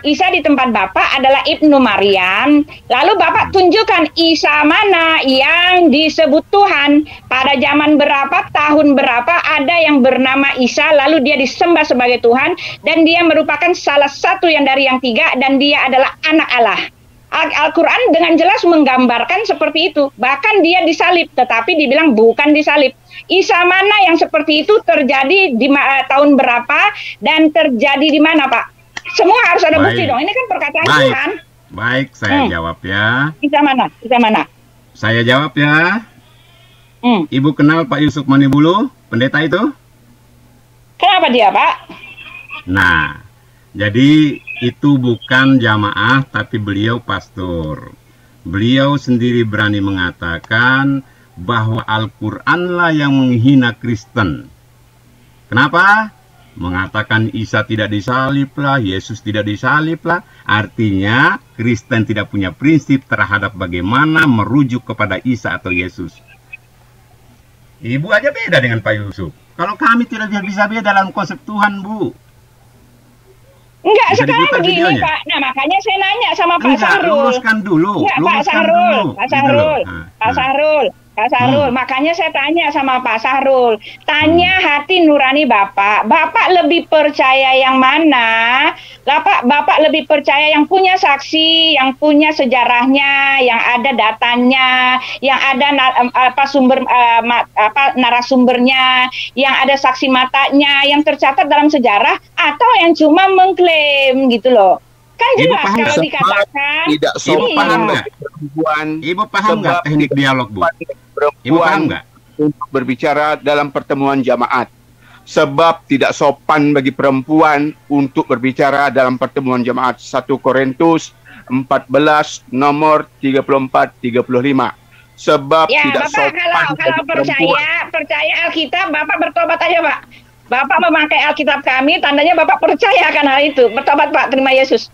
Speaker 6: Isa di tempat Bapak adalah Ibnu Maryam, lalu Bapak tunjukkan Isa mana yang disebut Tuhan. Pada zaman berapa, tahun berapa ada yang bernama Isa, lalu dia disembah sebagai Tuhan, dan dia merupakan salah satu yang dari yang tiga, dan dia adalah anak Allah. Al-Quran dengan jelas menggambarkan seperti itu. Bahkan dia disalib, tetapi dibilang bukan disalib. Isa mana yang seperti itu terjadi di tahun berapa dan terjadi di mana, Pak? Semua harus ada bukti dong. Ini kan perkataan Tuhan.
Speaker 3: Baik, saya jawab ya.
Speaker 6: Isa mana? Isa mana?
Speaker 3: Saya jawab ya. Ibu kenal Pak Yusuf Manibulu, pendeta itu?
Speaker 6: Kenapa dia, Pak?
Speaker 3: Nah, jadi itu bukan jamaah, tapi beliau pastor. Beliau sendiri berani mengatakan bahwa Al-Quranlah yang menghina Kristen. Kenapa? Mengatakan Isa tidak disalib lah, Yesus tidak disalib lah. Artinya Kristen tidak punya prinsip terhadap bagaimana merujuk kepada Isa atau Yesus. Ibu aja beda dengan Pak Yusuf. Kalau kami tidak bisa beda dalam konsep Tuhan, Bu.
Speaker 6: Enggak,
Speaker 3: Bisa
Speaker 6: sekarang
Speaker 3: diputar
Speaker 6: begini
Speaker 3: videonya?
Speaker 6: Pak. Nah makanya saya nanya sama Pak Sahrul.
Speaker 3: Luruskan dulu.
Speaker 6: Enggak, Pak
Speaker 3: Luruskan
Speaker 6: Sahrul.
Speaker 3: dulu.
Speaker 6: Pak
Speaker 3: Gitu
Speaker 6: Sahrul.
Speaker 3: loh.
Speaker 6: Pak Sahrul. Pak Sahrul, makanya saya tanya sama Pak Sahrul, tanya hati nurani Bapak, Bapak lebih percaya yang mana? Bapak lebih percaya yang punya saksi, yang punya sejarahnya, yang ada datanya, yang ada narasumbernya, yang ada saksi matanya, yang tercatat dalam sejarah, atau yang cuma mengklaim gitu loh. Kan jelas kalau dikatakan
Speaker 7: tidak sopan bagi perempuan.
Speaker 3: Ibu paham nggak teknik dialog, Bu? Ibu paham nggak?
Speaker 7: Untuk berbicara dalam pertemuan jamaat. Sebab tidak sopan bagi perempuan untuk berbicara dalam pertemuan jamaat. 1 Korintus 14 nomor 34-35. Sebab
Speaker 6: ya,
Speaker 7: tidak
Speaker 6: Bapak,
Speaker 7: sopan
Speaker 6: kalau percaya Alkitab, Bapak bertobat aja, Pak. Bapak memakai Alkitab kami, tandanya Bapak percaya akan hal itu. Bertobat, Pak, terima Yesus.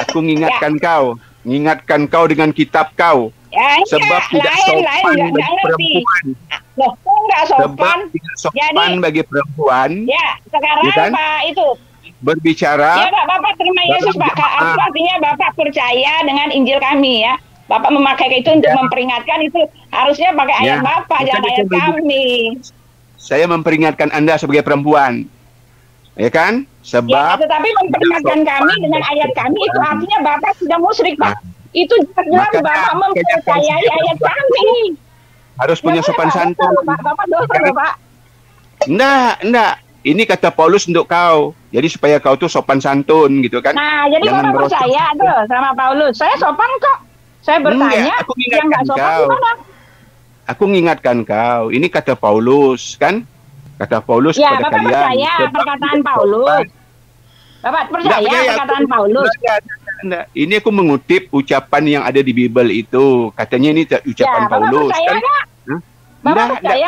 Speaker 7: Aku mengingatkan kau dengan kitab kau.
Speaker 6: Ya,
Speaker 7: sebab tidak sopan bagi perempuan.
Speaker 6: Loh, kok nggak sopan?
Speaker 7: Sebab tidak sopan bagi perempuan.
Speaker 6: Ya, sekarang
Speaker 7: ya kan?
Speaker 6: Pak itu
Speaker 7: berbicara.
Speaker 6: Ya, Pak, Bapak terima Yesus, Pak. Artinya Bapak percaya dengan Injil kami ya. Bapak memakai itu untuk memperingatkan, itu harusnya pakai ayat Bapak, jangan ayat kami.
Speaker 7: Saya memperingatkan Anda sebagai perempuan. Ya kan? Sebab
Speaker 6: ya, tetapi memperingatkan kami dengan ayat kami itu artinya Bapak sudah musyrik, Pak. Itu jelas Bapak mempercayai ayat kami.
Speaker 7: Harus punya sopan santun.
Speaker 6: Bapak dosa, Bapak.
Speaker 7: Enggak. Ini kata Paulus untuk kau. Jadi supaya kau tuh sopan santun gitu kan.
Speaker 6: Nah, jadi
Speaker 7: jangan
Speaker 6: Bapak percaya tuh sama Paulus. Saya sopan kok. Saya bertanya, yang nggak sopan gimana?
Speaker 7: Aku mengingatkan kau. Ini kata Paulus kan? Kata Paulus
Speaker 6: ya,
Speaker 7: kepada
Speaker 6: Bapak
Speaker 7: kalian.
Speaker 6: Percaya perkataan Paulus. Bapak percaya perkataan Paulus.
Speaker 7: Enggak. Ini aku mengutip ucapan yang ada di Bible itu. Katanya ini ucapan Paulus.
Speaker 6: Bapak percaya
Speaker 7: kan?
Speaker 6: Bapak percaya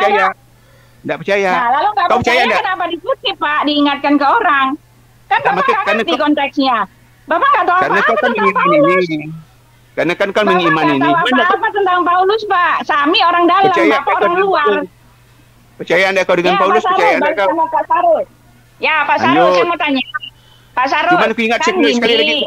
Speaker 7: Enggak percaya.
Speaker 6: Nah, lalu Bapak percaya kenapa dikutip, Pak? Diingatkan ke orang. Kan Bapak nggak ngerti konteksnya. Bapak nggak tahu apa-apa tentang Paulus.
Speaker 7: Karena kan
Speaker 6: Bapak
Speaker 7: mengimani ini.
Speaker 6: nggak tahu apa-apa tentang Paulus, Pak. Sami orang dalam, Bapak orang luar.
Speaker 7: Percaya Anda kau dengan Paulus?
Speaker 6: Pak
Speaker 7: Percaya
Speaker 6: Sarul,
Speaker 7: Anda
Speaker 6: balik
Speaker 7: kau?
Speaker 6: sama Pak Sarul. Ya, Pak Sarul,
Speaker 7: Lanjut.
Speaker 6: saya mau tanya. Pak Sarul,
Speaker 7: Cuman aku ingat
Speaker 6: kan
Speaker 7: sekali lagi.
Speaker 6: gini.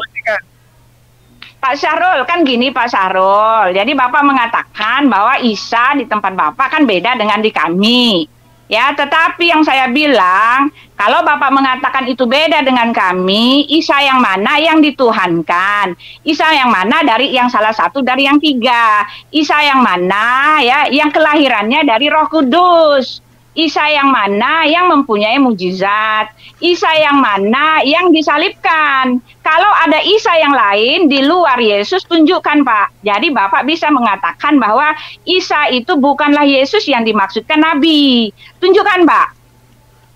Speaker 6: Pak Sarul, kan gini Pak Sarul. Jadi Bapak mengatakan bahwa Isa di tempat Bapak kan beda dengan di kami. Ya, tetapi yang saya bilang, kalau Bapak mengatakan itu beda dengan kami, Isa yang mana yang dituhankan? Isa yang mana dari yang salah satu dari yang tiga? Isa yang mana ya yang kelahirannya dari Roh Kudus? Isa yang mana yang mempunyai mujizat? Isa yang mana yang disalibkan? Kalau ada Isa yang lain di luar Yesus, tunjukkan Pak. Jadi Bapak bisa mengatakan bahwa Isa itu bukanlah Yesus yang dimaksudkan Nabi. Tunjukkan Pak.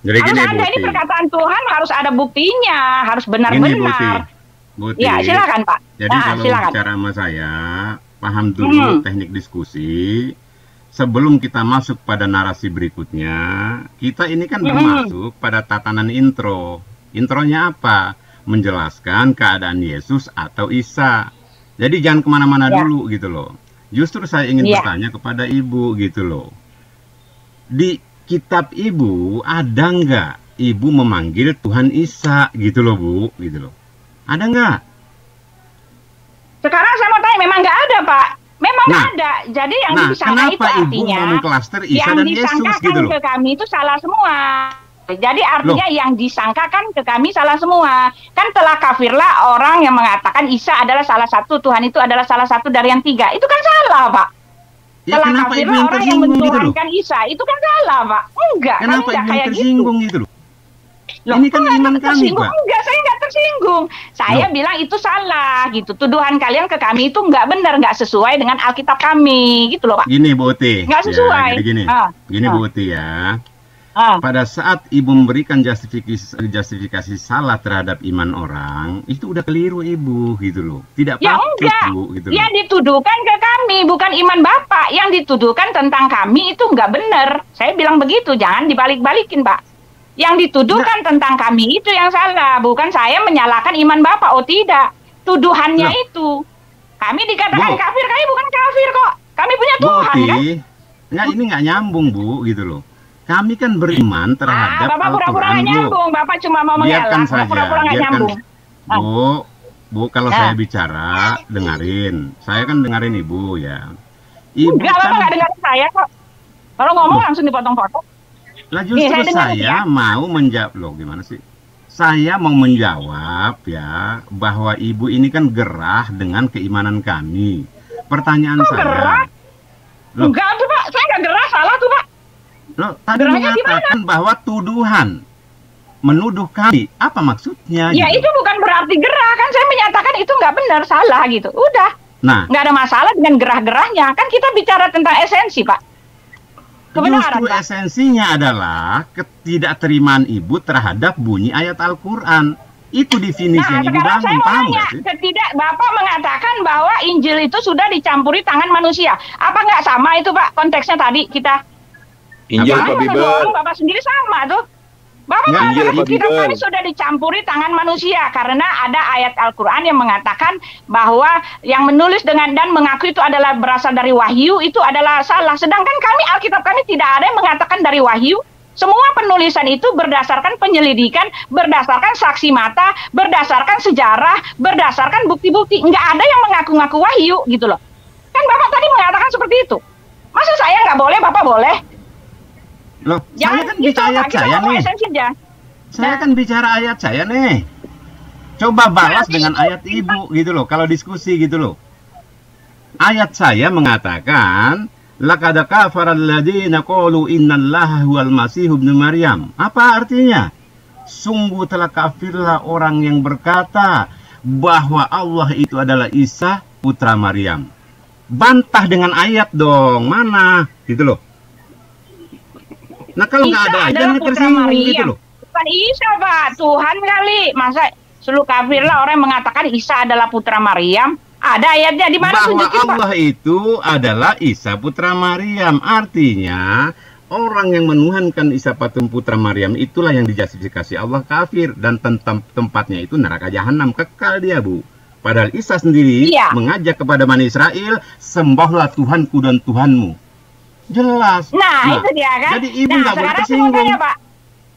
Speaker 3: Jadi
Speaker 6: Harus
Speaker 3: gini,
Speaker 6: ada ini
Speaker 3: Buti.
Speaker 6: perkataan Tuhan, harus ada buktinya, harus
Speaker 3: Gini,
Speaker 6: benar-benar.
Speaker 3: Buti.
Speaker 6: Ya, silakan Pak.
Speaker 3: Jadi
Speaker 6: Nah,
Speaker 3: kalau
Speaker 6: silakan.
Speaker 3: bicara sama saya, paham dulu teknik diskusi. Sebelum kita masuk pada narasi berikutnya, kita ini kan masuk pada tatanan intro. Intronya apa? Menjelaskan keadaan Yesus atau Isa. Jadi jangan kemana-mana dulu gitu loh. Justru saya ingin bertanya kepada Ibu gitu loh. Di kitab Ibu ada nggak Ibu memanggil Tuhan Isa gitu loh Bu? Gitu loh. Ada nggak?
Speaker 6: Sekarang saya mau tanya, memang nggak ada Pak. Memang
Speaker 3: Nah,
Speaker 6: ada. Jadi yang
Speaker 3: nah,
Speaker 6: disangka
Speaker 3: kenapa
Speaker 6: itu
Speaker 3: Ibu
Speaker 6: artinya
Speaker 3: mengklaster Isa
Speaker 6: yang
Speaker 3: dan Yesus
Speaker 6: disangkakan
Speaker 3: gitu loh?
Speaker 6: ke kami itu salah semua. Jadi artinya yang disangkakan ke kami salah semua. Kan telah kafirlah orang yang mengatakan Isa adalah salah satu, Tuhan itu adalah salah satu dari yang tiga. Itu kan salah Pak.
Speaker 3: Ya
Speaker 6: Telah
Speaker 3: kenapa Ibu
Speaker 6: kafirlah
Speaker 3: yang
Speaker 6: orang yang
Speaker 3: tersinggung gitu loh?
Speaker 6: mentuhankan Isa. Itu kan salah Pak. Enggak, kami
Speaker 3: Kenapa
Speaker 6: enggak
Speaker 3: Ibu yang
Speaker 6: kayak gitu.
Speaker 3: tersinggung gitu loh?
Speaker 6: Loh,
Speaker 3: Ini kan
Speaker 6: kok
Speaker 3: iman
Speaker 6: nggak
Speaker 3: kami,
Speaker 6: tersinggung?
Speaker 3: Pak.
Speaker 6: Enggak, saya nggak tersinggung. Saya bilang itu salah gitu. Tuduhan kalian ke kami itu nggak benar, nggak sesuai dengan Alkitab kami gitu loh Pak.
Speaker 3: Gini Bu Uti.
Speaker 6: Nggak sesuai.
Speaker 3: Ya, jadi gini.
Speaker 6: Ah,
Speaker 3: Gini
Speaker 6: ah.
Speaker 3: Bu Uti ya.
Speaker 6: Ah.
Speaker 3: Pada saat Ibu memberikan justifikasi salah terhadap iman orang, itu udah keliru Ibu gitu loh. Tidak
Speaker 6: Ya
Speaker 3: patut
Speaker 6: enggak,
Speaker 3: Bu gitu
Speaker 6: yang
Speaker 3: loh.
Speaker 6: dituduhkan ke kami bukan iman Bapak, yang dituduhkan tentang kami itu enggak benar. Saya bilang begitu, jangan dibalik-balikin Pak. Yang dituduhkan tentang kami itu yang salah, bukan saya menyalahkan iman Bapak. Oh tidak, tuduhannya
Speaker 3: Loh.
Speaker 6: itu. Kami dikatakan
Speaker 3: Bu.
Speaker 6: kafir, kami bukan kafir kok. Kami punya
Speaker 3: Bu
Speaker 6: Tuhan
Speaker 3: Uti,
Speaker 6: kan.
Speaker 3: nggak, ini nggak nyambung Bu gitu loh. Kami kan beriman terhadap
Speaker 6: Bapak pura-pura
Speaker 3: Al-Quran
Speaker 6: nggak
Speaker 3: Bu.
Speaker 6: nyambung, Bapak cuma mau mengelak,
Speaker 3: Biarkan
Speaker 6: Bapak
Speaker 3: saja,
Speaker 6: pura-pura nggak
Speaker 3: biarkan.
Speaker 6: nyambung.
Speaker 3: Bu, kalau saya bicara, dengerin. Saya kan dengerin Ibu ya. Ibu
Speaker 6: Enggak, Bapak nggak dengar saya kok. Kalau ngomong langsung dipotong-potong.
Speaker 3: Lah justru
Speaker 6: saya dengar
Speaker 3: saya mau menjawab loh, gimana sih? Saya mau menjawab ya bahwa Ibu ini kan gerah dengan keimanan kami. Pertanyaan
Speaker 6: Kok
Speaker 3: saya,
Speaker 6: gerah?
Speaker 3: Loh.
Speaker 6: Enggak tuh Pak, saya nggak gerah, salah tuh Pak.
Speaker 3: loh tadi
Speaker 6: Gerahnya
Speaker 3: mengatakan bahwa tuduhan menuduh kami, apa maksudnya?
Speaker 6: Ya
Speaker 3: gitu?
Speaker 6: itu bukan berarti gerah, kan saya menyatakan itu nggak benar, salah gitu. Udah,
Speaker 3: Nah,
Speaker 6: nggak ada masalah dengan gerah-gerahnya. Kan kita bicara tentang esensi Pak. Kebenaran
Speaker 3: justru
Speaker 6: Pak.
Speaker 3: esensinya adalah ketidakterimaan Ibu terhadap bunyi ayat Al-Quran. Itu definisi
Speaker 6: Nah,
Speaker 3: yang Ibu
Speaker 6: sekarang saya
Speaker 3: bangun,
Speaker 6: mau
Speaker 3: paham
Speaker 6: nanya,
Speaker 3: nggak sih?
Speaker 6: ketidak Bapak mengatakan bahwa Injil itu sudah dicampuri tangan manusia. Apa nggak sama itu Pak konteksnya tadi kita?
Speaker 7: Injil
Speaker 6: Kami
Speaker 7: apa
Speaker 6: menuduh
Speaker 7: Bible?
Speaker 6: orang Bapak sendiri sama tuh. Bapak
Speaker 3: Ya,
Speaker 7: Injil
Speaker 6: mengatakan
Speaker 7: apa
Speaker 6: kitab
Speaker 7: Bible?
Speaker 6: kami sudah dicampuri tangan manusia karena ada ayat Al-Quran yang mengatakan bahwa yang menulis dengan dan mengaku itu adalah berasal dari wahyu itu adalah salah. Sedangkan kami Alkitab kami tidak ada yang mengatakan dari wahyu. Semua penulisan itu berdasarkan penyelidikan, berdasarkan saksi mata, berdasarkan sejarah, berdasarkan bukti-bukti. Nggak ada yang mengaku-ngaku wahyu gitu loh. Kan Bapak tadi mengatakan seperti itu. Masa saya nggak boleh, Bapak boleh?
Speaker 3: Loh, saya kan
Speaker 6: gitu,
Speaker 3: bicara ayat
Speaker 6: Pak. Kita
Speaker 3: saya
Speaker 6: ngomong
Speaker 3: nih.
Speaker 6: esensi aja.
Speaker 3: Saya kan bicara ayat saya nih. Coba balas dengan ayat Ibu gitu loh, kalau diskusi gitu loh. Ayat saya mengatakan, laqad kafara alladziina qalu innallaha huwal masih ibnu Maryam. Apa artinya? Sungguh telah kafirlah orang yang berkata bahwa Allah itu adalah Isa putra Maryam. Bantah dengan ayat dong, mana? Gitu loh. Nah kalau nggak
Speaker 6: Isa
Speaker 3: ada ayat,
Speaker 6: adalah
Speaker 3: jangan
Speaker 6: putra
Speaker 3: tersinggung
Speaker 6: Maryam.
Speaker 3: gitu loh.
Speaker 6: Bukan Isa Pak, Tuhan kali. Masa seluruh kafir lah orang yang mengatakan Isa adalah putra Maryam. Ada ayatnya di mana
Speaker 3: Bahwa
Speaker 6: tunjukin Pak?
Speaker 3: Allah itu adalah Isa putra Maryam. Artinya orang yang menuhankan Isa patung putra Maryam itulah yang dijustifikasi Allah kafir dan tempatnya itu neraka jahanam, kekal dia Bu. Padahal Isa sendiri
Speaker 6: Iya.
Speaker 3: mengajak kepada Bani Israel, sembahlah Tuhanku dan Tuhanmu. Jelas.
Speaker 6: Nah, itu dia kan.
Speaker 3: Jadi ibu nggak boleh
Speaker 6: sekarang saya mau
Speaker 3: tersinggung.
Speaker 6: nanya, Pak.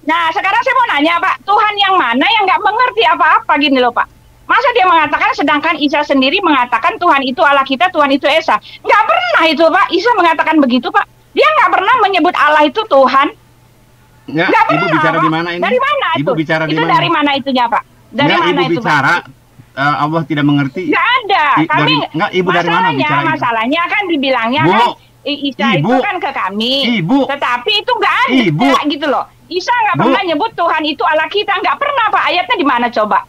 Speaker 6: Nah, sekarang saya mau nanya, Pak. Tuhan yang mana yang nggak mengerti apa-apa gini loh, Pak. Masa dia mengatakan, sedangkan Isa sendiri mengatakan Tuhan itu Allah kita, Tuhan itu Esa. Nggak pernah itu, Pak. Isa mengatakan begitu, Pak. Dia nggak pernah menyebut Allah itu Tuhan.
Speaker 3: Nggak,
Speaker 6: Nggak
Speaker 3: ibu
Speaker 6: pernah,
Speaker 3: bicara
Speaker 6: Pak.
Speaker 3: di mana ini?
Speaker 6: Dari mana
Speaker 3: Ibu
Speaker 6: itu?
Speaker 3: bicara di
Speaker 6: Itu
Speaker 3: mana?
Speaker 6: dari mana itunya, Pak? Dari
Speaker 3: Nggak,
Speaker 6: mana
Speaker 3: ibu
Speaker 6: itu,
Speaker 3: bicara
Speaker 6: Pak?
Speaker 3: Allah tidak mengerti.
Speaker 6: Nggak ada. Kami,
Speaker 3: nggak, ibu dari mana bicara itu?
Speaker 6: masalahnya kan dibilangnya
Speaker 3: Bu,
Speaker 6: kan Isa
Speaker 3: Ibu,
Speaker 6: itu kan ke kami.
Speaker 3: Ibu,
Speaker 6: Tetapi itu nggak ada
Speaker 3: Ibu,
Speaker 6: gitu loh. Isa nggak
Speaker 3: Bu,
Speaker 6: pernah nyebut Tuhan itu Allah kita. Nggak pernah, Pak. Ayatnya di mana coba?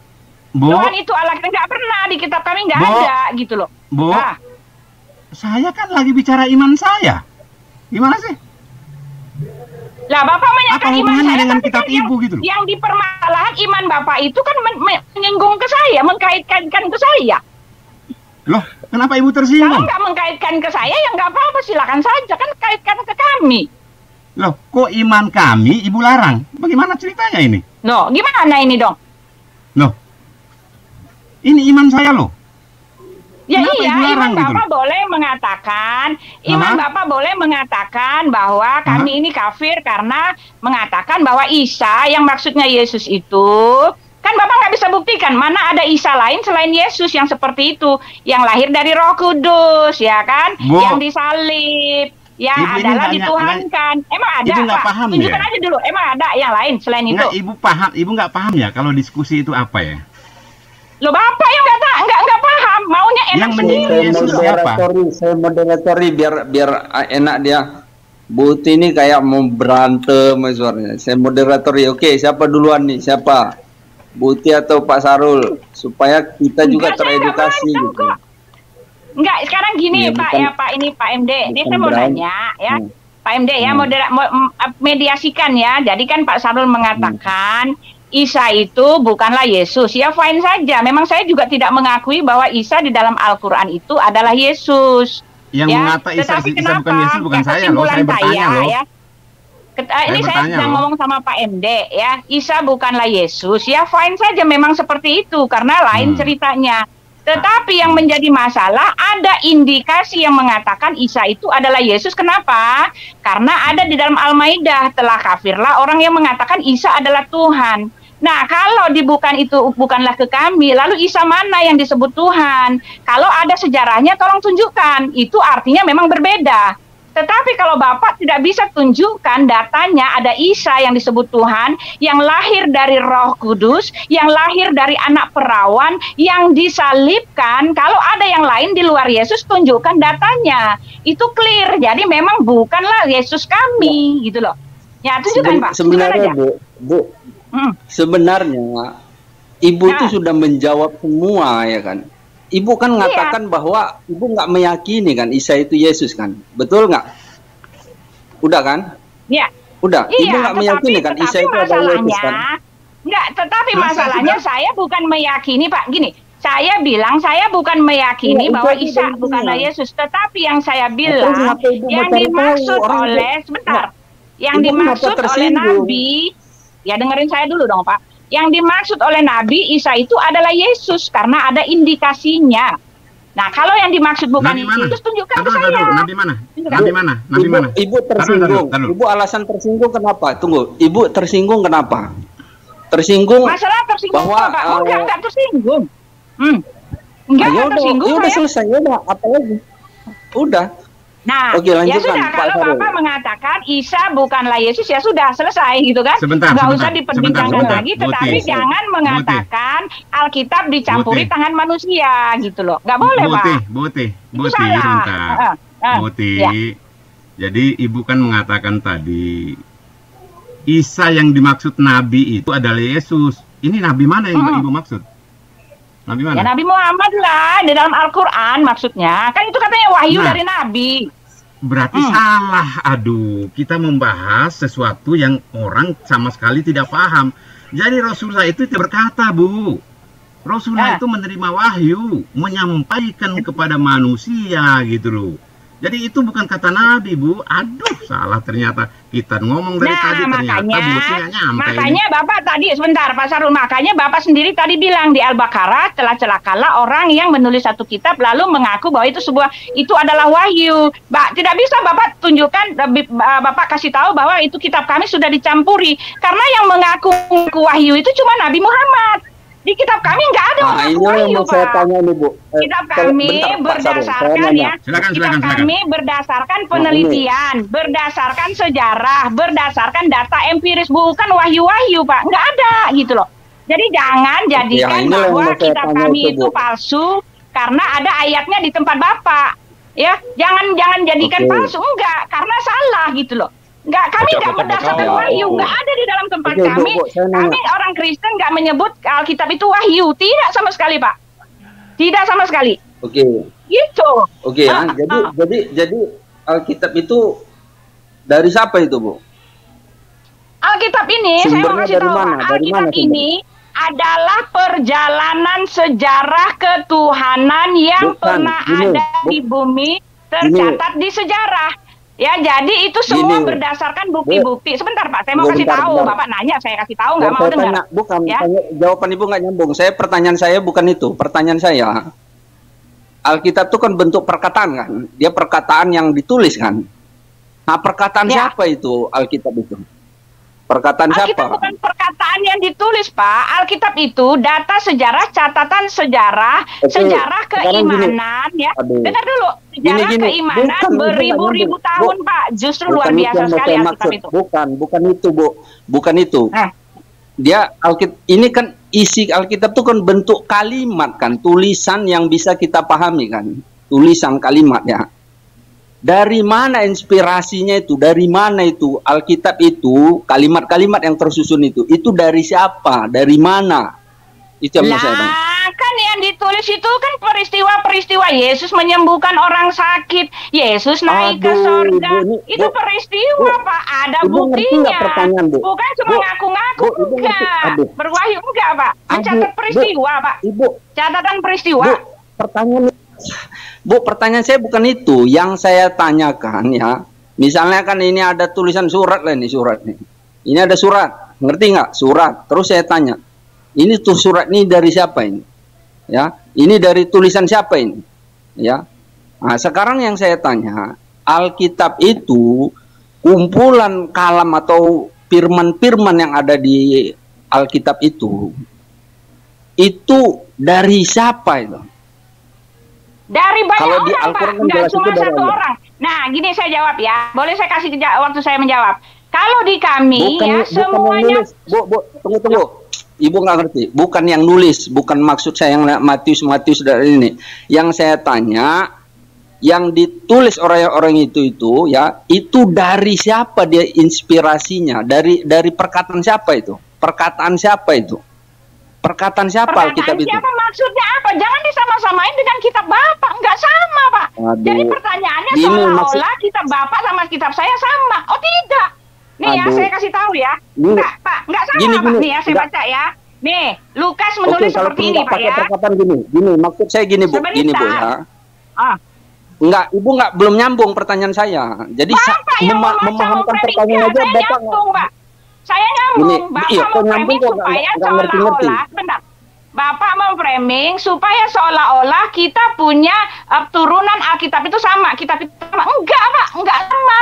Speaker 3: Bu,
Speaker 6: Tuhan itu Allah kita. Nggak pernah. Di kitab kami nggak
Speaker 3: Bu,
Speaker 6: ada gitu loh.
Speaker 3: Bu,
Speaker 6: Nah,
Speaker 3: saya kan lagi bicara iman saya. Gimana sih?
Speaker 6: lah Bapak menyatakan
Speaker 3: Apa
Speaker 6: iman
Speaker 3: hubungannya
Speaker 6: saya,
Speaker 3: dengan
Speaker 6: tapi
Speaker 3: kitab
Speaker 6: kan yang,
Speaker 3: Ibu gitu loh?
Speaker 6: yang dipermasalahan iman Bapak itu kan menyinggung ke saya, mengkaitkan ke saya.
Speaker 3: Loh, kenapa ibu
Speaker 6: Kalau
Speaker 3: tersinggung?
Speaker 6: nggak mengkaitkan ke saya, ya nggak apa-apa, silakan saja kan kaitkan ke kami.
Speaker 3: Loh, kok iman kami ibu larang? Bagaimana ceritanya ini?
Speaker 6: Loh, gimana ini dong?
Speaker 3: Loh, ini iman saya loh.
Speaker 6: Ya
Speaker 3: Kenapa
Speaker 6: iya,
Speaker 3: ibu larang
Speaker 6: iman
Speaker 3: gitu
Speaker 6: Bapak boleh mengatakan, iman
Speaker 3: Hah?
Speaker 6: Bapak boleh mengatakan bahwa kami ini kafir karena mengatakan bahwa Isa yang maksudnya Yesus itu, kan Bapak nggak bisa buktikan mana ada Isa lain selain Yesus yang seperti itu, yang lahir dari Roh Kudus, ya kan,
Speaker 3: Bu,
Speaker 6: yang disalib, yang
Speaker 3: Ibu ini
Speaker 6: adalah
Speaker 3: nggak-
Speaker 6: dituhankan. Emang ada,
Speaker 3: Ibu nggak
Speaker 6: Pak?
Speaker 3: paham
Speaker 6: Tunjukkan
Speaker 3: ya?
Speaker 6: aja dulu, emang ada yang lain selain itu?
Speaker 3: Nggak, ibu nggak paham ya kalau diskusi itu apa ya?
Speaker 6: Loh, Bapak yang nggak paham, maunya enak
Speaker 3: Yang
Speaker 6: sendiri.
Speaker 3: menyinggung Yesus
Speaker 6: gitu loh.
Speaker 3: siapa?
Speaker 8: Saya moderatori biar enak dia. Buti ini kayak mau berantem suaranya. Saya moderatori. Oke, siapa duluan nih? Siapa? Buti atau Pak Sarul? Supaya kita juga
Speaker 6: Enggak, saya nggak
Speaker 8: teredukasi
Speaker 6: berantem
Speaker 8: gitu.
Speaker 6: kok. Enggak, sekarang gini
Speaker 8: Iya,
Speaker 6: Pak
Speaker 8: bukan-
Speaker 6: ya Pak, ini Pak MD. Ini
Speaker 8: bukan
Speaker 6: saya mau
Speaker 8: berantem.
Speaker 6: nanya ya.
Speaker 8: Hmm.
Speaker 6: Pak MD ya, mediasikan ya. Jadi kan Pak Sarul mengatakan Isa itu bukanlah Yesus. Ya fine saja. Memang saya juga tidak mengakui bahwa Isa di dalam Al-Qur'an itu adalah Yesus.
Speaker 3: Yang
Speaker 6: ya.
Speaker 3: mengata Isa
Speaker 6: Tetapi
Speaker 3: bukan
Speaker 6: kenapa?
Speaker 3: Yesus bukan
Speaker 6: Ya,
Speaker 3: saya loh.
Speaker 6: kesimpulan
Speaker 3: Saya bertanya loh.
Speaker 6: ya. Ini saya
Speaker 3: bertanya
Speaker 6: sedang
Speaker 3: loh.
Speaker 6: ngomong sama Pak MD ya. Isa bukanlah Yesus. Ya fine saja memang seperti itu karena lain ceritanya. Tetapi yang menjadi masalah ada indikasi yang mengatakan Isa itu adalah Yesus. Kenapa? Karena ada di dalam Al-Maidah, telah kafirlah orang yang mengatakan Isa adalah Tuhan. Nah, kalau dibukan itu bukanlah ke kami, lalu Isa mana yang disebut Tuhan? Kalau ada sejarahnya tolong tunjukkan. Itu artinya memang berbeda. Tetapi kalau Bapak tidak bisa tunjukkan datanya ada Isa yang disebut Tuhan, yang lahir dari Roh Kudus, yang lahir dari anak perawan, yang disalibkan, kalau ada yang lain di luar Yesus tunjukkan datanya. Itu clear. Jadi memang bukanlah Yesus kami, gitu loh. Ya, tunjukkan Pak.
Speaker 8: Sebenarnya Bu, sebenarnya Ibu itu sudah menjawab semua ya kan. Ibu kan mengatakan bahwa Ibu nggak meyakini kan Isa itu Yesus kan, betul nggak? Udah kan?
Speaker 6: Iya.
Speaker 8: Udah.
Speaker 6: Iya,
Speaker 8: Ibu nggak meyakini kan Isa itu adalah Yesus kan?
Speaker 6: Enggak, tetapi
Speaker 3: Selesai
Speaker 6: masalahnya
Speaker 3: sudah.
Speaker 6: saya bukan meyakini Pak. Gini, saya bilang saya bukan meyakini
Speaker 8: Ya,
Speaker 6: bahwa
Speaker 8: itu
Speaker 6: Isa
Speaker 8: intinya.
Speaker 6: bukanlah Yesus, tetapi yang saya bilang
Speaker 8: kenapa Ibu
Speaker 6: yang
Speaker 8: mau cari
Speaker 6: dimaksud
Speaker 8: tahu? Orang
Speaker 6: oleh
Speaker 8: itu-
Speaker 6: sebentar, yang
Speaker 8: Ibu kenapa
Speaker 6: dimaksud oleh
Speaker 8: tersinggung?
Speaker 6: Nabi, ya dengerin saya dulu dong Pak. Yang dimaksud oleh Nabi Isa itu adalah Yesus karena ada indikasinya. Nah, kalau yang dimaksud bukan
Speaker 3: Nabi mana?
Speaker 6: Yesus, tunjukkan ke
Speaker 3: Taruh,
Speaker 6: saya.
Speaker 3: taruh, Nabi mana?
Speaker 6: Tunjukkan.
Speaker 3: Nabi mana? Nabi mana?
Speaker 8: Ibu tersinggung.
Speaker 3: Taruh.
Speaker 8: Ibu alasan tersinggung kenapa? Tunggu. Ibu tersinggung kenapa? Tersinggung.
Speaker 6: Masalah tersinggung
Speaker 8: bahwa,
Speaker 6: Pak. Enggak tersinggung. Enggak tersinggung
Speaker 8: ya udah
Speaker 6: saya.
Speaker 8: selesai ya udah. Apa lagi? Udah.
Speaker 6: Nah,
Speaker 8: Oke,
Speaker 6: ya
Speaker 8: lanjutkan,
Speaker 6: sudah
Speaker 8: Pak
Speaker 6: kalau
Speaker 8: Sarul.
Speaker 6: Bapak mengatakan Isa bukanlah Yesus ya sudah selesai gitu kan?
Speaker 3: Sebentar,
Speaker 6: Nggak
Speaker 3: sebentar,
Speaker 6: usah diperbincangkan
Speaker 3: sebentar,
Speaker 6: lagi,
Speaker 3: Buti.
Speaker 6: tetapi jangan mengatakan Alkitab dicampuri
Speaker 3: Buti.
Speaker 6: tangan manusia gitu loh. Nggak boleh Pak.
Speaker 3: Buti,
Speaker 6: Itu salah.
Speaker 3: sebentar. Buti.
Speaker 6: ya.
Speaker 3: Jadi Ibu kan mengatakan tadi Isa yang dimaksud Nabi itu adalah Yesus. Ini Nabi mana yang Ibu maksud? Nabi mana?
Speaker 6: Ya Nabi Muhammad lah di dalam Al-Quran maksudnya. Kan itu katanya wahyu
Speaker 3: Nah.
Speaker 6: dari Nabi.
Speaker 3: Berarti salah. Aduh, kita membahas sesuatu yang orang sama sekali tidak paham. Jadi Rasulullah itu tidak berkata, Bu. Rasulullah itu menerima wahyu, menyampaikan kepada manusia gitu loh. Jadi itu bukan kata Nabi, Bu. Aduh, salah ternyata. Kita ngomong dari tadi ternyata Buti nggak nyampe.
Speaker 6: Makanya Bapak tadi, sebentar Pak Sarul, makanya Bapak sendiri tadi bilang di Al-Baqarah, telah celakalah orang yang menulis satu kitab lalu mengaku bahwa itu adalah wahyu. Tidak bisa Bapak tunjukkan, Bapak kasih tahu bahwa itu kitab kami sudah dicampuri. Karena yang mengaku wahyu itu cuma Nabi Muhammad. Di kitab kami nggak ada wahyu, Pak.
Speaker 8: Saya tanya nih, Bu.
Speaker 6: Kitab kami berdasarkan kitab kami berdasarkan penelitian, berdasarkan sejarah, berdasarkan data empiris, bukan wahyu-wahyu, Pak. Nggak ada gitu loh. Jadi jangan jadikan bahwa kitab kami itu palsu karena ada ayatnya di tempat Bapak. Ya, jangan jadikan palsu, enggak, karena salah gitu loh. Enggak, kami enggak berdasarkan wahyu, enggak ada di dalam tempat kami. Kami orang Kristen enggak menyebut Alkitab itu wahyu, tidak sama sekali, Pak. Tidak sama sekali.
Speaker 8: Oke.
Speaker 6: Gitu.
Speaker 8: Oke, jadi Alkitab itu dari siapa itu, Bu?
Speaker 6: Alkitab ini saya mau kasih tahu, Alkitab ini adalah perjalanan sejarah ketuhanan yang pernah ada di bumi, tercatat di sejarah. Ya, jadi itu semua berdasarkan bukti-bukti. Sebentar, Pak, saya mau kasih tahu. Bapak nanya, saya kasih tahu, nggak mau dengar.
Speaker 8: Bukan, jawaban Ibu nggak nyambung. Pertanyaan saya bukan itu. Pertanyaan saya, Alkitab itu kan bentuk perkataan kan? Dia perkataan yang ditulis kan? Nah, perkataan siapa itu Alkitab itu? Perkataan siapa?
Speaker 6: Alkitab bukan perkataan yang ditulis, Pak. Alkitab itu data sejarah, catatan sejarah, sejarah keimanan, ya. Dengar dulu, sejarah keimanan beribu-ribu tahun, Pak. Justru luar biasa sekali Alkitab itu.
Speaker 8: Bukan itu, Bu. Bukan itu. Dia ini kan isi Alkitab itu kan bentuk kalimat kan, tulisan yang bisa kita pahami kan, tulisan kalimat ya. Dari mana inspirasinya itu? Dari mana itu Alkitab itu, kalimat-kalimat yang tersusun itu dari siapa? Dari mana? Itu yang saya tanya.
Speaker 6: Kan yang ditulis itu kan peristiwa-peristiwa Yesus menyembuhkan orang sakit, Yesus naik ke surga. Itu peristiwa, Pak. Ada buktinya. Bukan cuma ngaku-ngaku, enggak. Berwahyu enggak, Pak. Mencatat peristiwa, Pak. Catatan peristiwa.
Speaker 8: Pertanyaan saya bukan itu. Yang saya tanyakan ya, misalnya kan ini ada tulisan surat lah, ini surat nih. Ini ada surat, ngerti nggak? Surat. Terus saya tanya, ini tuh surat ini dari siapa ini? Ya, ini dari tulisan siapa ini? Ya. Nah, sekarang yang saya tanya, Alkitab itu kumpulan kalam atau firman-firman yang ada di Alkitab itu dari siapa itu?
Speaker 6: Dari banyak
Speaker 8: kalau di
Speaker 6: orang, Pak, nggak cuma satu orang. Nah, gini saya jawab ya. Boleh saya kasih waktu saya menjawab? Kalau di kami, semuanya...
Speaker 8: Tunggu. Ibu nggak ngerti. Bukan yang nulis. Bukan maksud saya yang Matius dari ini. Yang saya tanya, yang ditulis orang-orang itu ya, itu dari siapa dia inspirasinya? Dari perkataan siapa itu? Perkataan siapa itu? Perkataan siapa Alkitab itu?
Speaker 6: Siapa maksudnya apa? Jangan disama-samain dengan kitab Bapak. Enggak sama, Pak. Jadi pertanyaannya seolah-olah kitab Bapak sama kitab saya sama. Oh, tidak. Nih ya, saya kasih tahu ya. Enggak, Pak. Enggak sama, Pak. Nih ya, saya baca ya. Nih, Lukas menulis seperti ini, Pak ya.
Speaker 8: Perkataan gini, maksud saya gini, Bu. Gini, Bu ya. Enggak, Ibu belum nyambung pertanyaan saya. Jadi memahamikan pertanyaan aja Bapak enggak.
Speaker 6: Saya nyambung, Bapak memframing supaya seolah-olah, Bapak memframing supaya seolah-olah kita punya turunan Alkitab itu sama, kitab itu sama. Enggak, Pak, enggak sama.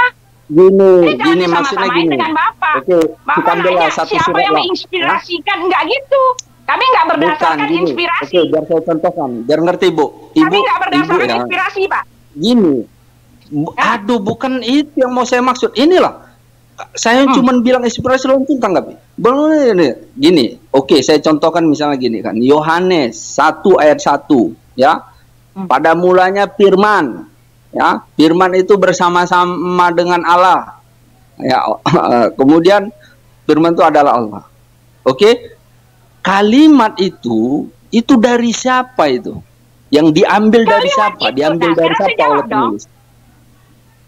Speaker 8: Gini maksudnya gini.
Speaker 6: Dengan Bapak. Bapak nanya siapa yang menginspirasikan, enggak gitu. Kami enggak berdasarkan inspirasi.
Speaker 8: Oke, biar saya contohkan, biar ngerti, Bu.
Speaker 6: Kami enggak berdasarkan inspirasi, Pak.
Speaker 8: Gini. Aduh, bukan itu yang mau saya maksud. Inilah. Saya cuma bilang inspirasi langsung tanggapi. Gini, oke, saya contohkan misalnya gini kan. Yohanes 1 ayat 1 ya. Pada mulanya firman ya. Firman itu bersama-sama dengan Allah. Ya, kemudian firman itu adalah Allah. Oke. Kalimat itu dari siapa itu? Yang diambil dari siapa? Diambil dari siapa oleh penulis?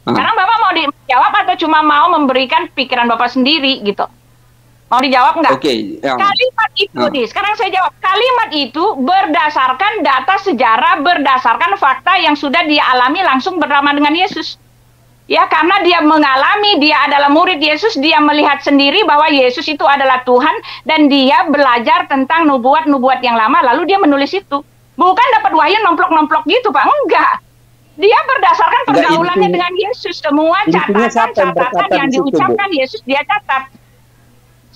Speaker 6: Sekarang Bapak mau dijawab atau cuma mau memberikan pikiran Bapak sendiri gitu? Mau dijawab nggak?
Speaker 8: Oke.
Speaker 6: Kalimat itu nih, sekarang saya jawab. Kalimat itu berdasarkan data sejarah, berdasarkan fakta yang sudah dia alami langsung bersama dengan Yesus. Ya, karena dia mengalami, dia adalah murid Yesus, dia melihat sendiri bahwa Yesus itu adalah Tuhan, dan dia belajar tentang nubuat-nubuat yang lama, lalu dia menulis itu. Bukan dapat wahyu nomplok-nomplok gitu, Pak. Enggak. Dia berdasarkan pergaulannya dengan Yesus. Semua catatan-catatan yang diucapkan Yesus, dia catat.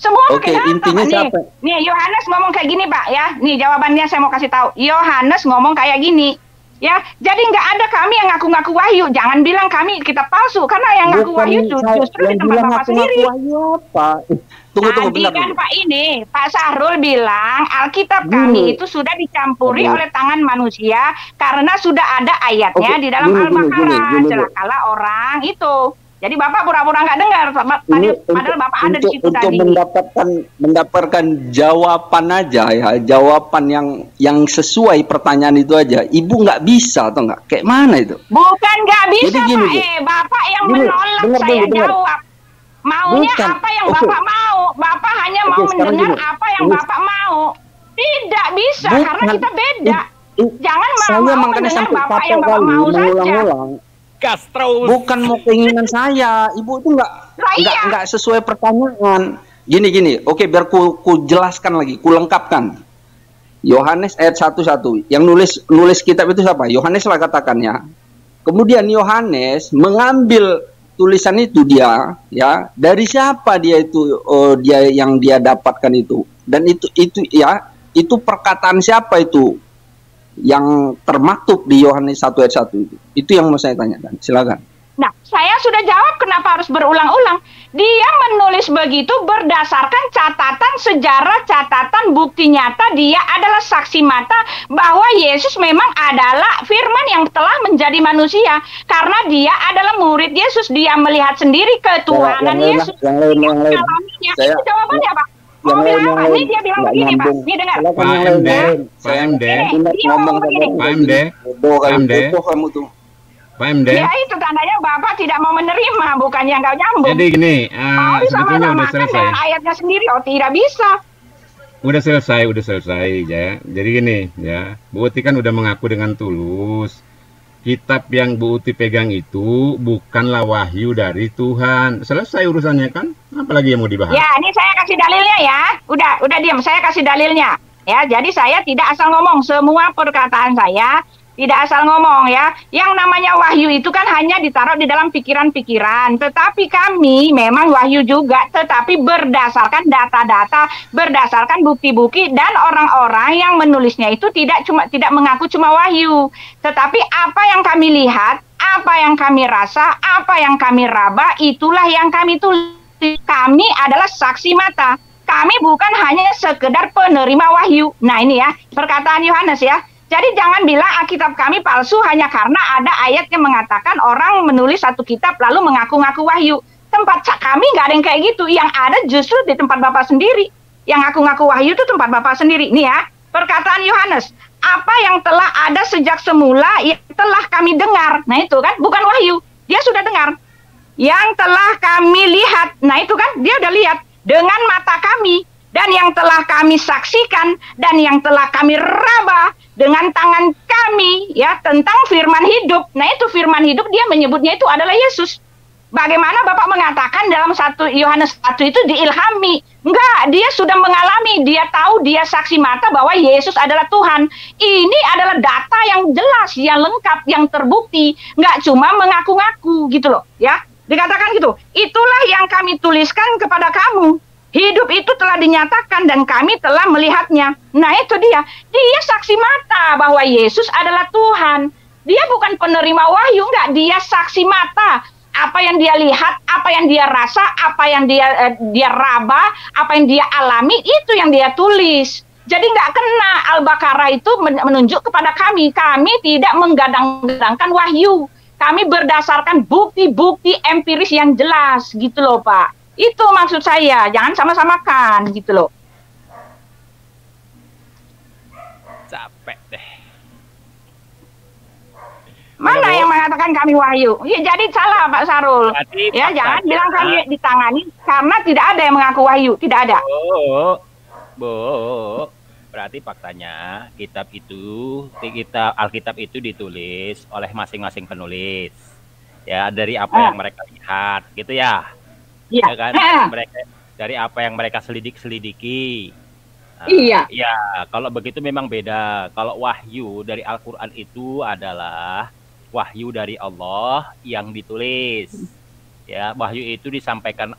Speaker 6: Semua
Speaker 8: intinya siapa?
Speaker 6: Nih, Yohanes ngomong kayak gini, Pak, ya. Nih, jawabannya saya mau kasih tahu. Yohanes ngomong kayak gini. Ya, jadi nggak ada kami yang ngaku-ngaku wahyu. Jangan bilang kami kitab palsu, karena yang ngaku wahyu justru di tempat Bapak sendiri. Tunggu bentar. Kan Pak Pak Sahrul bilang Alkitab kami itu sudah dicampuri oleh tangan manusia karena sudah ada ayatnya di dalam Al-Baqarah. Celakalah orang itu. Jadi Bapak pura-pura nggak dengar, padahal Bapak ada di situ tadi.
Speaker 8: Untuk mendapatkan jawaban aja ya, jawaban yang sesuai pertanyaan itu aja. Ibu nggak bisa atau nggak? Kayak mana itu?
Speaker 6: Bukan nggak bisa, Pak. Bapak yang menolak saya jawab. Maunya apa yang Bapak mau? Bapak hanya mau mendengar apa yang Bapak mau. Tidak bisa, karena kita beda. Jangan mau mendengar Bapak yang Bapak mau saja.
Speaker 8: Bukan mau keinginan saya, Ibu itu nggak sesuai pertanyaan. Gini, oke, biar ku jelaskan lagi, ku lengkapkan. Yohanes ayat 1:1, yang nulis kitab itu siapa? Yohanes lah katakannya. Kemudian Yohanes mengambil tulisan itu dia, ya, dari siapa dia itu? Dia dapatkan itu, dan itu ya, itu perkataan siapa itu? Yang termaktub di Yohanes 1 ayat 1 itu yang mau saya tanyakan. Silakan.
Speaker 6: Nah, saya sudah jawab kenapa harus berulang-ulang. Dia menulis begitu berdasarkan catatan sejarah, catatan bukti nyata. Dia adalah saksi mata bahwa Yesus memang adalah firman yang telah menjadi manusia. Karena dia adalah murid Yesus. Dia melihat sendiri ketuhanan Yesus.
Speaker 8: Yang lain.
Speaker 6: Itu jawabannya, Pak. Mau bilang apa? Ini dia bilang begini, Pak. Ini dengar.
Speaker 3: Pak MD.
Speaker 6: Ya itu tandanya Bapak tidak mau menerima, bukannya nggak nyambung.
Speaker 3: Jadi gini,
Speaker 6: sebetulnya udah selesai. Dengan ayatnya sendiri, tidak bisa.
Speaker 3: Udah selesai ya. Jadi gini ya, Bu Uti kan udah mengaku dengan tulus. Kitab yang Bu Uti pegang itu bukanlah wahyu dari Tuhan. Selesai urusannya kan? Apalagi yang mau dibahas?
Speaker 6: Ya, ini saya kasih dalilnya ya. Udah diam, saya kasih dalilnya. Ya, jadi saya tidak asal ngomong. Semua perkataan saya tidak asal ngomong ya. Yang namanya wahyu itu kan hanya ditaruh di dalam pikiran-pikiran. Tetapi kami memang wahyu juga, tetapi berdasarkan data-data, berdasarkan bukti-bukti, dan orang-orang yang menulisnya itu tidak mengaku cuma wahyu. Tetapi apa yang kami lihat, apa yang kami rasa, apa yang kami raba, itulah yang kami tulis. Kami adalah saksi mata. Kami bukan hanya sekedar penerima wahyu. Nah ini ya, perkataan Yohanes ya. Jadi jangan bilang Alkitab kami palsu hanya karena ada ayat yang mengatakan orang menulis satu kitab lalu mengaku-ngaku wahyu. Tempat kami nggak ada yang kayak gitu. Yang ada justru di tempat Bapak sendiri. Yang ngaku-ngaku wahyu itu tempat Bapak sendiri. Nih ya, perkataan Yohanes. Apa yang telah ada sejak semula yang telah kami dengar. Nah itu kan, bukan wahyu. Dia sudah dengar. Yang telah kami lihat. Nah itu kan, dia udah lihat. Dengan mata kami. Dan yang telah kami saksikan, dan yang telah kami raba dengan tangan kami, ya, tentang firman hidup. Nah itu firman hidup, dia menyebutnya itu adalah Yesus. Bagaimana Bapak mengatakan dalam 1 Yohanes 1 itu diilhami? Enggak, dia sudah mengalami, dia tahu, dia saksi mata bahwa Yesus adalah Tuhan. Ini adalah data yang jelas, yang lengkap, yang terbukti. Enggak cuma mengaku-ngaku gitu loh, ya. Dikatakan gitu, itulah yang kami tuliskan kepada kamu. Hidup itu telah dinyatakan dan kami telah melihatnya. Nah itu dia saksi mata bahwa Yesus adalah Tuhan. Dia bukan penerima wahyu, enggak. Dia saksi mata. Apa yang dia lihat, apa yang dia rasa, apa yang dia raba, apa yang dia alami, itu yang dia tulis. Jadi nggak kena. Al-Baqarah itu menunjuk kepada kami. Kami tidak menggadang-gadangkan wahyu. Kami berdasarkan bukti-bukti empiris yang jelas gitu loh Pak. Itu maksud saya, jangan sama-samakan gitu loh.
Speaker 9: Capek deh.
Speaker 6: Mana yang mengatakan mengatakan kami wahyu. Ya, jadi salah Pak Sarul.
Speaker 9: Berarti
Speaker 6: Ya, jangan
Speaker 9: faktanya-
Speaker 6: bilang kami ditangani karena tidak ada yang mengaku wahyu, tidak ada.
Speaker 9: Bu, berarti faktanya Alkitab itu ditulis oleh masing-masing penulis. Ya, dari apa yang mereka lihat, gitu ya.
Speaker 6: Iya.
Speaker 9: Ya kan? Dari apa yang mereka selidiki. Nah,
Speaker 6: Iya.
Speaker 9: Ya, kalau begitu memang beda. Kalau wahyu dari Al-Qur'an itu adalah wahyu dari Allah yang ditulis. Ya, wahyu itu disampaikan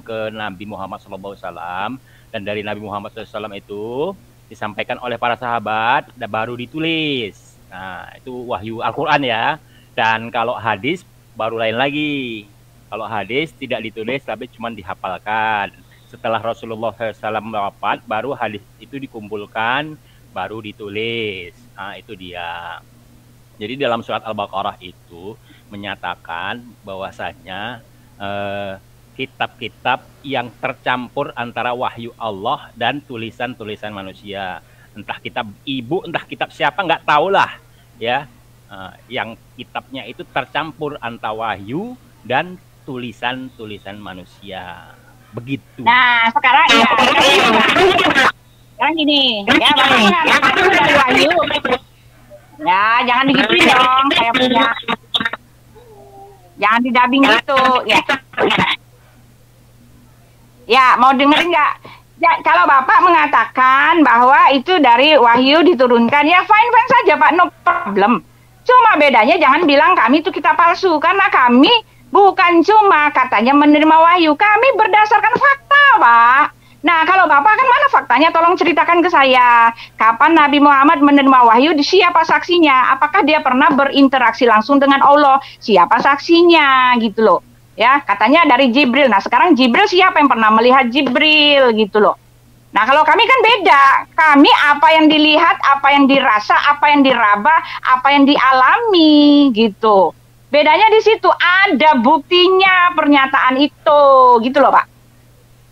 Speaker 9: ke Nabi Muhammad SAW, dan dari Nabi Muhammad SAW itu disampaikan oleh para sahabat dan baru ditulis. Nah, itu wahyu Al-Qur'an ya. Dan kalau hadis baru lain lagi. Kalau hadis tidak ditulis tapi cuma dihafalkan. Setelah Rasulullah SAW wafat, baru hadis itu dikumpulkan, baru ditulis. Nah, itu dia. Jadi dalam surat Al-Baqarah itu menyatakan bahwasanya kitab-kitab yang tercampur antara wahyu Allah dan tulisan-tulisan manusia. Entah kitab ibu, entah kitab siapa, nggak tahulah. Ya, yang kitabnya itu tercampur antara wahyu dan tulisan-tulisan manusia. Begitu.
Speaker 6: Nah, sekarang ya. Sekarang gini, ya Bapak mengatakan itu dari wahyu. Ya, jangan digituin dong, saya punya. Jangan didabing gitu, ya. Ya, mau dengerin nggak? Ya, kalau Bapak mengatakan bahwa itu dari wahyu diturunkan, ya fine-fine saja Pak, no problem. Cuma bedanya jangan bilang kami itu kitab palsu, karena kami bukan cuma katanya menerima wahyu, kami berdasarkan fakta, Pak. Nah, kalau Bapak kan mana faktanya? Tolong ceritakan ke saya. Kapan Nabi Muhammad menerima wahyu? Siapa saksinya? Apakah dia pernah berinteraksi langsung dengan Allah? Siapa saksinya? Gitu loh. Ya, katanya dari Jibril. Nah, sekarang Jibril siapa yang pernah melihat Jibril? Gitu loh. Nah, kalau kami kan beda. Kami apa yang dilihat, apa yang dirasa, apa yang diraba, apa yang dialami, gitu. Bedanya di situ, ada buktinya pernyataan itu, gitu loh Pak.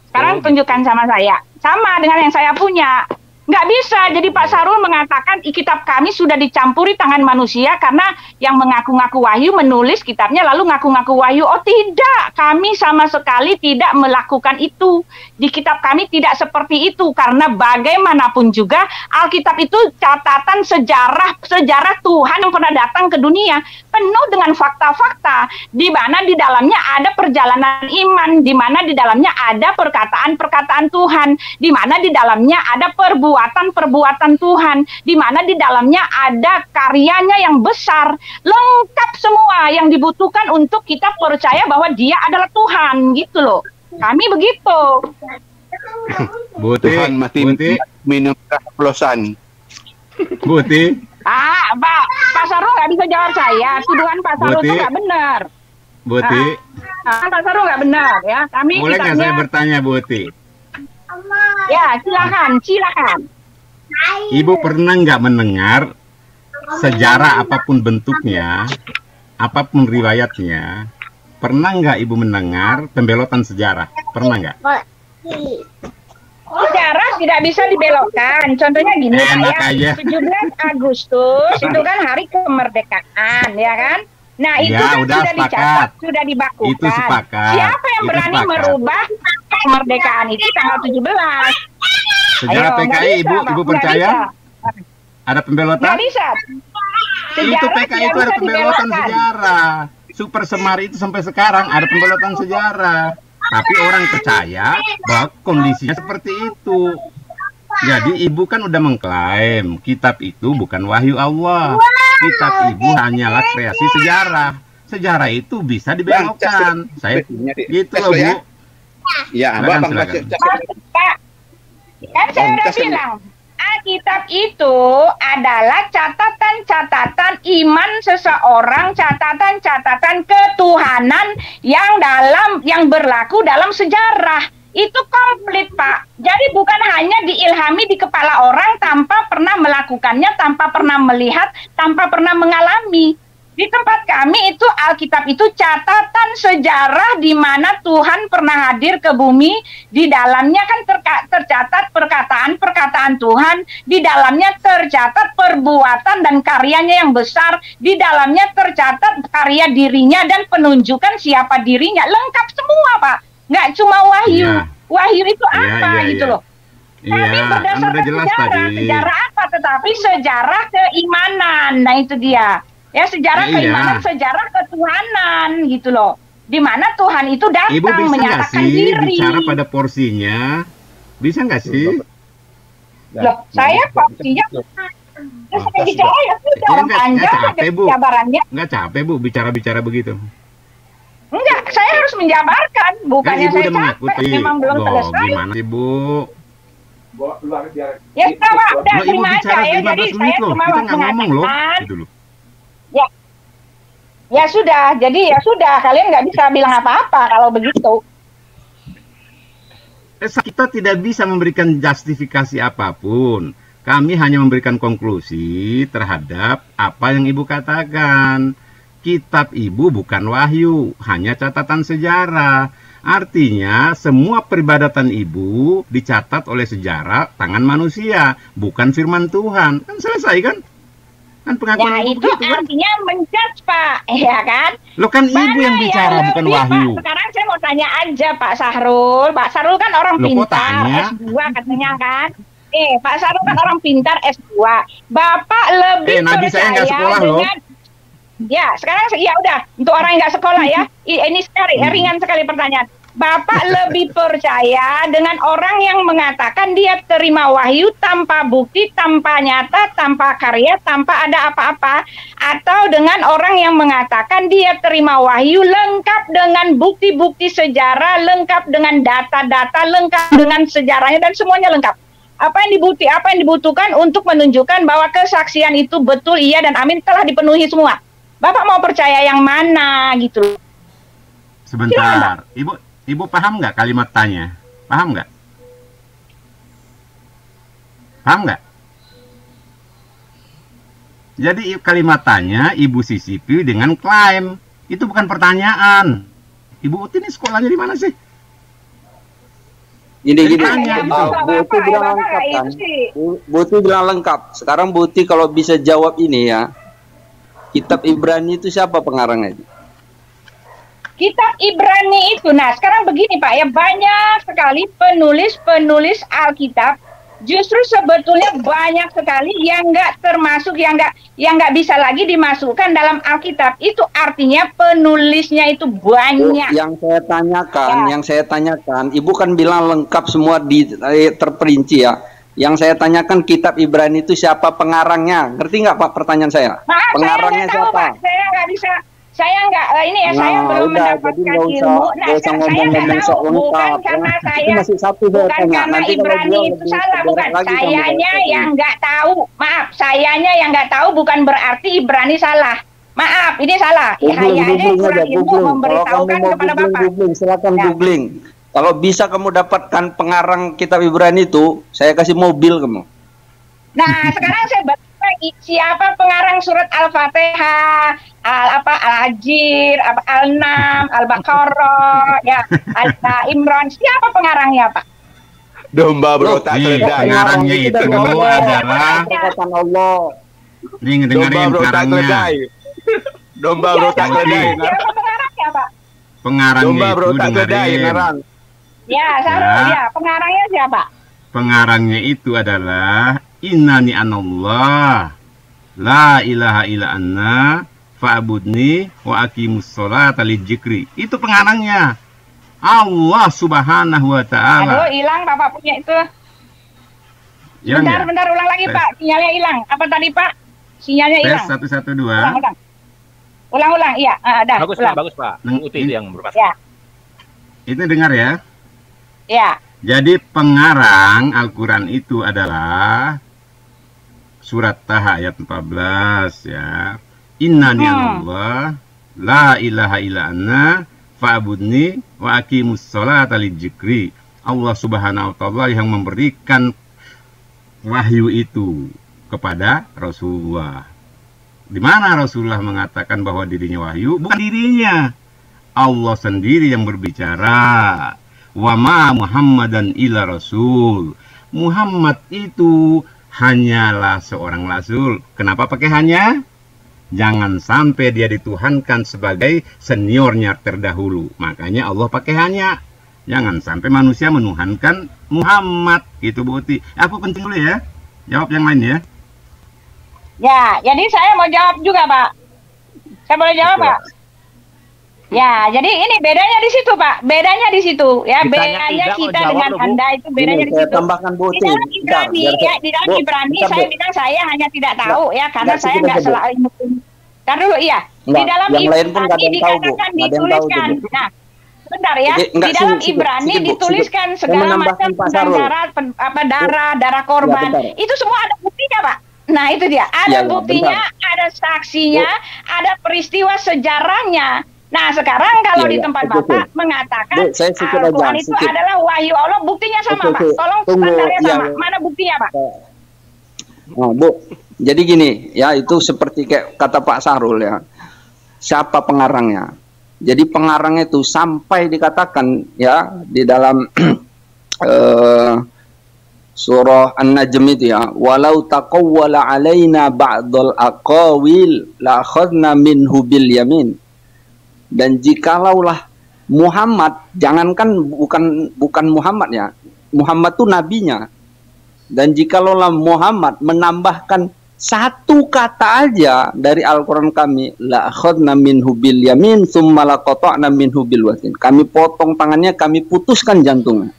Speaker 6: Sekarang tunjukkan sama saya, sama dengan yang saya punya. Nggak bisa, jadi Pak Sarul mengatakan kitab kami sudah dicampuri tangan manusia karena yang mengaku-ngaku wahyu menulis kitabnya lalu ngaku-ngaku wahyu. Oh tidak, kami sama sekali tidak melakukan itu. Di kitab kami tidak seperti itu karena bagaimanapun juga Alkitab itu catatan sejarah Tuhan yang pernah datang ke dunia penuh dengan fakta-fakta di mana di dalamnya ada perjalanan iman, di mana di dalamnya ada perkataan-perkataan Tuhan, di mana di dalamnya ada perbuatan Tuhan, di mana di dalamnya ada karyanya yang besar, lengkap semua yang dibutuhkan untuk kita percaya bahwa dia adalah Tuhan, gitu loh. Kami begitu.
Speaker 7: Tuhan mati minum oplosan.
Speaker 3: Buti.
Speaker 6: Pak Sarul nggak bisa jawab saya. Tuduhan Pak Sarul itu nggak benar.
Speaker 3: Buti.
Speaker 6: Pak Sarul nggak benar ya. Kami
Speaker 3: boleh nggak saya bertanya, Buti?
Speaker 6: Ya, silakan.
Speaker 3: Ibu pernah nggak mendengar sejarah apapun bentuknya, apapun riwayatnya? Pernah nggak ibu mendengar pembelotan sejarah? Pernah nggak?
Speaker 6: Sejarah tidak bisa dibelokkan. Contohnya gini, Pak ya. 17 Agustus itu kan hari kemerdekaan, ya kan? Nah, itu
Speaker 3: ya,
Speaker 6: kan sudah dicatat, sudah dibakukan.
Speaker 3: Itu sepakat.
Speaker 6: Siapa yang berani merubah kemerdekaan itu tanggal 17?
Speaker 3: Sejarah PKI, ibu percaya? Ada pembelotan?
Speaker 6: Nggak bisa.
Speaker 3: Itu PKI itu ada pembelotan sejarah. Super Semari itu sampai sekarang ada pembelotan sejarah. Tapi orang percaya bahwa kondisinya seperti itu. Jadi ibu kan udah mengklaim kitab itu bukan wahyu Allah. Kitab ibu hanyalah kreasi sejarah. Sejarah itu bisa dibelokkan. Saya gitu loh, Bu.
Speaker 7: Ya,
Speaker 3: Bang.
Speaker 6: Kan saya udah bilang, Alkitab itu adalah catatan-catatan iman seseorang, catatan-catatan ketuhanan yang berlaku dalam sejarah. Itu komplit, Pak. Jadi bukan hanya diilhami di kepala orang tanpa pernah melakukannya, tanpa pernah melihat, tanpa pernah mengalami. Di tempat kami itu Alkitab itu catatan sejarah di mana Tuhan pernah hadir ke bumi. Di dalamnya kan tercatat perkataan-perkataan Tuhan. Di dalamnya tercatat perbuatan dan karyanya yang besar. Di dalamnya tercatat karya dirinya dan penunjukan siapa dirinya. Lengkap semua, Pak. Nggak cuma wahyu. Wahyu itu apa gitu loh. Kami berdasarkan sejarah apa? Tetapi sejarah keimanan. Nah itu dia. Ya sejarah keimanan, sejarah ketuhanan gitu loh. Di mana Tuhan itu datang
Speaker 3: Ibu bisa
Speaker 6: menyatakan
Speaker 3: sih
Speaker 6: diri.
Speaker 3: bicara pada porsinya? Bisa nggak sih?
Speaker 6: Loh, saya porsinya saya bicara ya sudah orang panjang
Speaker 3: capek, Bu.
Speaker 6: jabarannya.
Speaker 3: Nggak capek, Bu, bicara-bicara begitu?
Speaker 6: Enggak, saya harus menjabarkan. Bukannya
Speaker 3: Ibu
Speaker 6: saya
Speaker 3: udah
Speaker 6: capek,
Speaker 3: mengikuti.
Speaker 6: memang belum
Speaker 3: Loh,
Speaker 6: selesai.
Speaker 3: gimana sih, Bu?
Speaker 6: Ya sudah, Pak, udah
Speaker 3: Loh, Ibu
Speaker 6: terima aja
Speaker 3: bicara
Speaker 6: ya.
Speaker 3: 15
Speaker 6: Jadi
Speaker 3: menit
Speaker 6: saya
Speaker 3: loh.
Speaker 6: cuma
Speaker 3: Kita nggak ngomong loh.
Speaker 6: mengatakan.
Speaker 3: Gitu loh.
Speaker 6: Ya sudah, jadi ya sudah, kalian nggak bisa bilang apa-apa kalau begitu.
Speaker 3: Kita tidak bisa memberikan justifikasi apapun. Kami hanya memberikan konklusi terhadap apa yang Ibu katakan. Kitab Ibu bukan wahyu, hanya catatan sejarah. Artinya semua peribadatan Ibu dicatat oleh sejarah tangan manusia, bukan firman Tuhan. Kan selesai kan? Kan pengakuan
Speaker 6: Ya
Speaker 3: Ibu
Speaker 6: itu
Speaker 3: begitu kan?
Speaker 6: artinya menjudge, Pak, ya kan?
Speaker 3: Lo kan Ibu yang bicara, bukan
Speaker 6: lebih,
Speaker 3: wahyu.
Speaker 6: Pak? Sekarang saya mau tanya aja Pak Sahrul. Pak Sahrul kan orang
Speaker 3: Loh, kok
Speaker 6: pintar,
Speaker 3: tanya?
Speaker 6: S2 katanya kan. Pak Sahrul kan orang pintar S2. Bapak lebih
Speaker 3: Nabi saya nggak
Speaker 6: percaya
Speaker 3: sekolah loh.
Speaker 6: dengan Ya, sekarang ya udah untuk orang yang nggak sekolah ya. Ini sekali ringan sekali pertanyaan. Bapak lebih percaya dengan orang yang mengatakan dia terima wahyu tanpa bukti, tanpa nyata, tanpa karya, tanpa ada apa-apa, atau dengan orang yang mengatakan dia terima wahyu lengkap dengan bukti-bukti sejarah, lengkap dengan data-data, lengkap dengan sejarahnya dan semuanya lengkap. Apa yang dibutuhkan untuk menunjukkan bahwa kesaksian itu betul iya dan amin telah dipenuhi semua. Bapak mau percaya yang mana gitu?
Speaker 3: Sebentar, Ibu paham nggak kalimat tanya? Paham nggak? Paham nggak? Jadi kalimat tanya Ibu sisipi dengan klaim. Itu bukan pertanyaan. Ibu ini sekolahnya di mana sih?
Speaker 8: Gini,
Speaker 3: Tanya, gitu.
Speaker 8: Buti bilang lengkap kan? Buti bilang lengkap. Sekarang Buti kalau bisa jawab ini ya. Kitab Ibrani itu siapa pengarangnya?
Speaker 6: Kitab Ibrani itu, nah sekarang begini Pak ya, banyak sekali penulis Alkitab, justru sebetulnya banyak sekali yang nggak termasuk, yang nggak bisa lagi dimasukkan dalam Alkitab. Itu artinya penulisnya itu banyak.
Speaker 8: Yang saya tanyakan, Ibu kan bilang lengkap semua terperinci ya. Yang saya tanyakan kitab Ibrani itu siapa pengarangnya? Ngerti nggak Pak pertanyaan saya?
Speaker 6: Maaf,
Speaker 8: pengarangnya
Speaker 6: saya tahu,
Speaker 8: siapa?
Speaker 6: Pak. Saya nggak bisa. Saya nggak saya belum mendapatkan ilmu. Nah, saya nggak tahu, bukan karena saya, bukan karena Ibrani itu salah, bukan. Sayanya yang nggak tahu. Maaf, sayanya yang nggak tahu bukan berarti Ibrani salah. Maaf, ini salah. Saya aja kurang ilmu memberitahukan kepada Bapak.
Speaker 8: Silakan googling. Kalau bisa kamu dapatkan pengarang kitab Ibrani itu, saya kasih mobil kamu.
Speaker 6: Nah, sekarang saya baca lagi siapa pengarang surat Al-Fatihah, Al-Ajir, Al-Nam, Al-Baqarah, ya, Al-Imran. Siapa pengarangnya, Pak?
Speaker 7: Domba berotak keledai.
Speaker 3: Pengarangnya itu adalah
Speaker 8: Allah.
Speaker 3: Nih dengerin pengarangnya.
Speaker 7: Domba berotak keledai.
Speaker 6: Siapa pengarangnya, Pak?
Speaker 3: Pengarangnya itu dengerin.
Speaker 6: Ya, Sahrul, ya. Pengarangnya siapa?
Speaker 3: Pengarangnya itu adalah Innani anallah la ilaha illa anna fa'budni wa aqimus sholata lidzikri. Itu pengarangnya. Allah Subhanahu wa taala.
Speaker 6: Aduh, hilang Bapak punya itu.
Speaker 3: Hilang
Speaker 6: bentar, ulang lagi, Pak. Sinyalnya hilang. Apa tadi, Pak? Sinyalnya hilang.
Speaker 3: Tes 1 1 2.
Speaker 6: Ulang, iya. Dah,
Speaker 9: bagus,
Speaker 6: ulang.
Speaker 9: Pak, bagus, Pak. Uti itu yang berpas.
Speaker 6: Ya.
Speaker 3: Itu dengar ya.
Speaker 6: Ya.
Speaker 3: Jadi pengarang Al-Quran itu adalah surat Taha ayat 14 ya. Innani anallah la ilaha illa anna fa'budni wa aqimus sholata lidzikri. Allah Subhanahu wa taala yang memberikan wahyu itu kepada Rasulullah. Di mana Rasulullah mengatakan bahwa dirinya wahyu? Bukan dirinya. Allah sendiri yang berbicara. Wa ma Muhammadan illa rasul. Muhammad itu hanyalah seorang rasul. Kenapa pakai hanya? Jangan sampai dia dituhankan sebagai seniornya terdahulu. Makanya Allah pakai hanya. Jangan sampai manusia menuhankan Muhammad. Itu Bu Uti. Aku kencing dulu ya. Jawab yang lain ya.
Speaker 6: Ya, jadi saya mau jawab juga, Pak. Saya boleh jawab, Pak? Ya, jadi ini bedanya di situ, Pak. Bedanya di situ, ya. Bedanya kita dengan Anda itu bedanya di situ.
Speaker 8: Tambahkan Bu Uti.
Speaker 6: Di dalam Ibrani, ya, di dalam Ibrani saya bilang saya hanya tidak tahu, ya, karena saya nggak selalu. Ntar dulu, iya. Di dalam Ibrani dikatakan dituliskan. Nah, sebentar ya. Di dalam Ibrani dituliskan segala macam darah korban. Itu semua ada buktinya, Pak. Nah itu dia, ada buktinya, ada saksinya, ada peristiwa sejarahnya. Nah sekarang kalau di tempat Bapak mengatakan Al-Quran itu adalah wahyu Allah, buktinya sama Pak. Tolong standarnya sama, mana buktinya Pak?
Speaker 8: Nah, Bu, jadi gini ya, itu seperti kayak kata Pak Sahrul ya, siapa pengarangnya? Jadi pengarangnya itu sampai dikatakan ya di dalam surah An-Najm itu ya, walau taqawwala alaina ba'dul aqawil la akhadna minhu bil yamin. Dan jikalaulah Muhammad, jangankan bukan Muhammad ya, Muhammad itu nabinya. Dan jikalaulah Muhammad menambahkan satu kata aja dari Al-Qur'an kami, la akhadna minhu bil yamin tsumma laqata'na minhu bil watin. Kami potong tangannya, kami putuskan jantungnya.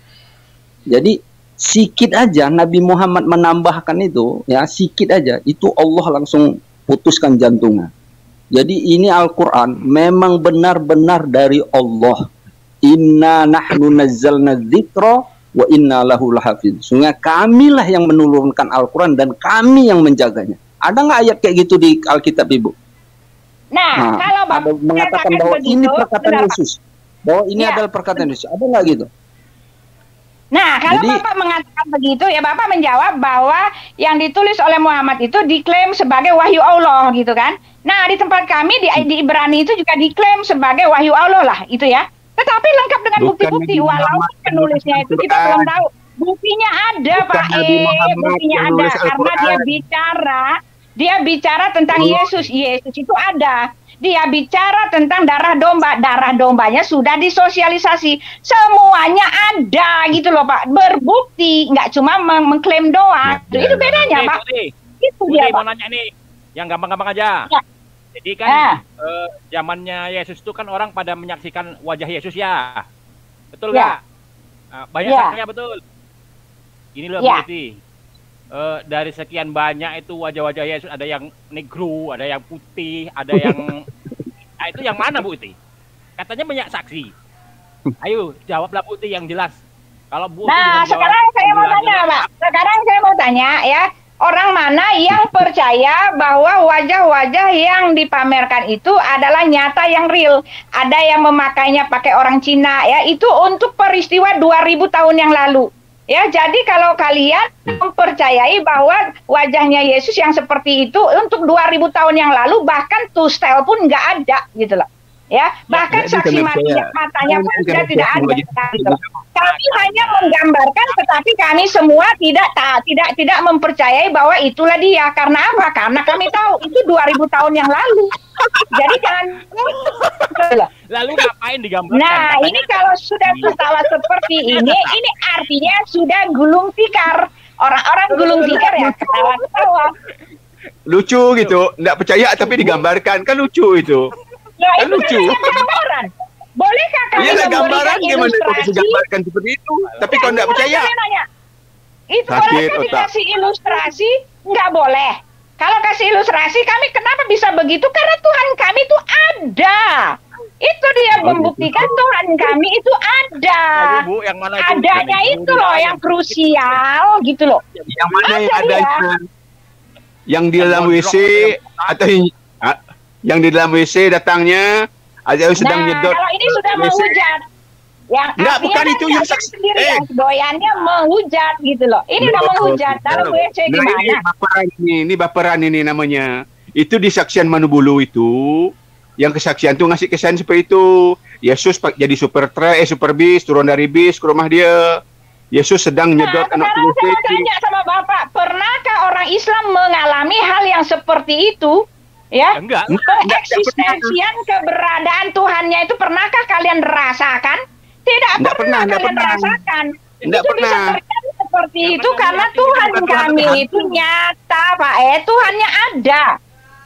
Speaker 8: Jadi sikit aja Nabi Muhammad menambahkan itu ya, sikit aja itu Allah langsung putuskan jantungnya. Jadi ini Al-Quran memang benar-benar dari Allah. Inna nahnu nazzalna dzikra wa inna lahu lahafidz. Sungguh kamilah yang menurunkan Al-Quran dan kami yang menjaganya. Ada nggak ayat kayak gitu di Alkitab, Ibu?
Speaker 6: Nah kalau Bapak
Speaker 8: mengatakan bahwa begitu, ini perkataan Yesus, bahwa ini adalah perkataan Yesus, ada nggak gitu?
Speaker 6: Nah, kalau Bapak mengatakan begitu, ya Bapak menjawab bahwa yang ditulis oleh Muhammad itu diklaim sebagai wahyu Allah, gitu kan? Nah, di tempat kami di Ibrani itu juga diklaim sebagai wahyu Allah lah, itu ya. Tetapi lengkap dengan bukti-bukti, walaupun penulisnya itu kita belum tahu. Buktinya ada, Pak buktinya ada, karena dia bicara tentang Yesus. Yesus itu ada. Dia bicara tentang darah domba. Darah dombanya sudah disosialisasi. Semuanya ada gitu loh Pak. Berbukti. Nggak cuma mengklaim doang. Itu bedanya Pak. Itu dia Pak.
Speaker 9: Mau nanya nih. Yang gampang-gampang aja. Ya. Jadi kan zamannya Yesus itu kan orang pada menyaksikan wajah Yesus ya. Betul nggak? Banyak saksinya betul. Ini loh berarti. Dari sekian banyak itu wajah-wajah Yesus, ada yang negro, ada yang putih, ada yang itu yang mana Bu Uti? Katanya banyak saksi. Ayo jawablah Bu Uti yang jelas. Kalau Bu Uti
Speaker 6: sekarang saya mau tanya Pak. Sekarang saya mau tanya ya, orang mana yang percaya bahwa wajah-wajah yang dipamerkan itu adalah nyata yang real? Ada yang memakainya pakai orang Cina ya, itu untuk peristiwa 2000 tahun yang lalu. Ya, jadi kalau kalian mempercayai bahwa wajahnya Yesus yang seperti itu untuk 2000 tahun yang lalu, bahkan tustel pun nggak ada gitu loh. Ya, bahkan saksi matanya pun sudah tidak ada. Gitu. Kami hanya menggambarkan, tetapi kami semua tidak mempercayai bahwa itulah dia. Karena apa? Karena kami tahu itu 2000 tahun yang lalu. Jadi jangan.
Speaker 9: Lalu ngapain digambarkan?
Speaker 6: Nah, ini kalau sudah ketawa seperti ini artinya sudah gulung tikar. Orang-orang gulung tikar ya ketawa-ketawa.
Speaker 7: Lucu gitu, nggak percaya tapi digambarkan, kan lucu itu.
Speaker 6: Ya, kan itu lucu. Gambaran. Bolehkah kami memberikan ilustrasi?
Speaker 7: Gambarkan seperti itu, tapi kalau nggak percaya.
Speaker 6: Itu bolehkah dikasih ilustrasi? Nggak boleh. Kalau kasih ilustrasi, kami kenapa bisa begitu? Karena Tuhan kami itu ada. Itu dia membuktikan Tuhan kami itu ada.
Speaker 9: Bu, yang mana itu?
Speaker 6: Adanya itu loh yang krusial gitu loh.
Speaker 7: Yang mana yang adanya? Yang di dalam WC atau yang di dalam WC datangnya ada yang sedang nyedot.
Speaker 6: Kalau ini sudah menghujat. Yang
Speaker 7: enggak, bukan itu yang saksi
Speaker 6: sendiri yang doyannya menghujat gitu loh. Ini udah menghujat dalam WC gimana?
Speaker 7: Ini baperan ini namanya. Itu di saksian Manubulu itu, yang kesaksian tuh ngasih kesan seperti itu. Yesus jadi super bis, turun dari bis ke rumah dia. Yesus sedang nyedot anak
Speaker 6: tunggu. Saya tanya sama Bapak, pernahkah orang Islam mengalami hal yang seperti itu? Ya,
Speaker 9: enggak.
Speaker 6: Pengeksistensian keberadaan Tuhannya itu pernahkah kalian rasakan? Tidak pernah kalian rasakan.
Speaker 7: Tidak
Speaker 6: itu bisa terjadi seperti itu karena Tuhan kami itu nyata, Pak. Tuhannya ada.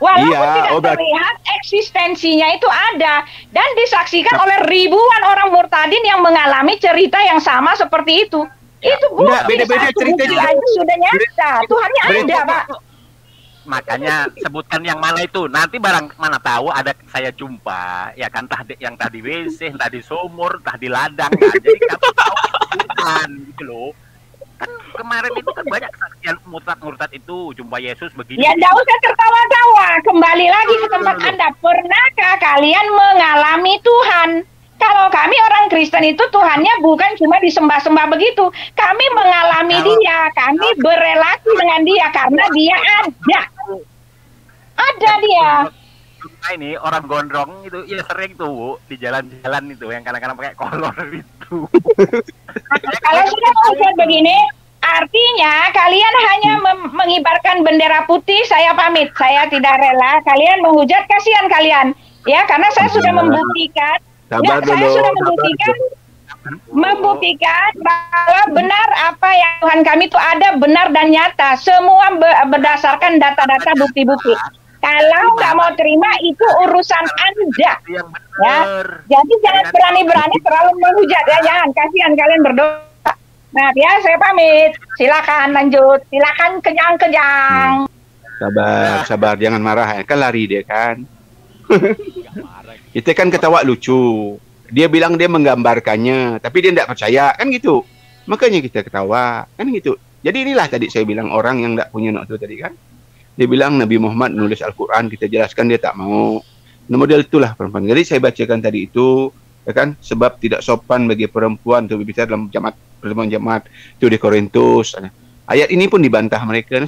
Speaker 6: Walaupun tidak terlihat, eksistensinya itu ada dan disaksikan oleh ribuan orang murtadin yang mengalami cerita yang sama seperti itu. Itu
Speaker 7: beda-beda ceritanya.
Speaker 6: Sudah nyata, Tuhannya ada, Pak.
Speaker 9: Makanya sebutkan yang mana itu. Nanti barang mana tahu ada saya jumpa, ya kan, yang tadi WC, entah di sumur, entah di ladang. Nah, jadi kamu tahu Tuhan gitu loh. Kan kemarin itu kan banyak kesaksian murtad itu jumpa Yesus begini.
Speaker 6: Ya enggak usah tertawa-tawa. Kembali lagi ke tempat Anda. Pernahkah kalian mengalami Tuhan? Kalau kami orang Kristen itu Tuhannya bukan cuma disembah-sembah begitu. Kami mengalami Dia, kami berelasi dengan Dia karena Dia ada. Ada Dia.
Speaker 9: Ini orang gondrong itu ya sering tuh di jalan-jalan itu yang kadang-kadang pakai kolor itu.
Speaker 6: Kalau sudah mengucap begini, artinya kalian hanya mengibarkan bendera putih. Saya pamit, saya tidak rela. Kalian menghujat, kasihan kalian. Ya, karena saya sudah membuktikan. Saya sudah membuktikan bahwa benar apa yang Tuhan kami itu ada, benar dan nyata. Semua berdasarkan data-data, bukti-bukti. Kalau nggak mau terima itu urusan Anda, ya. Jadi jangan berani-berani terlalu menghujat, ya. Jangan, kasihan kalian berdoa. Nah, ya saya pamit. Silakan lanjut. Silakan kejang-kejang.
Speaker 7: Sabar, jangan marah. Kan lari dia kan. Kita kan ketawa lucu. Dia bilang dia menggambarkannya, tapi dia tidak percaya, kan gitu. Makanya kita ketawa, kan gitu. Jadi inilah tadi saya bilang orang yang tidak punya waktu tadi kan. Dia bilang Nabi Muhammad nulis Al-Quran, kita jelaskan dia tak mau. Nah, model itulah perempuan. Jadi saya bacakan tadi itu, ya kan, sebab tidak sopan bagi perempuan untuk berbicara dalam pertemuan jamaat itu di Korintus. Ayat ini pun dibantah mereka.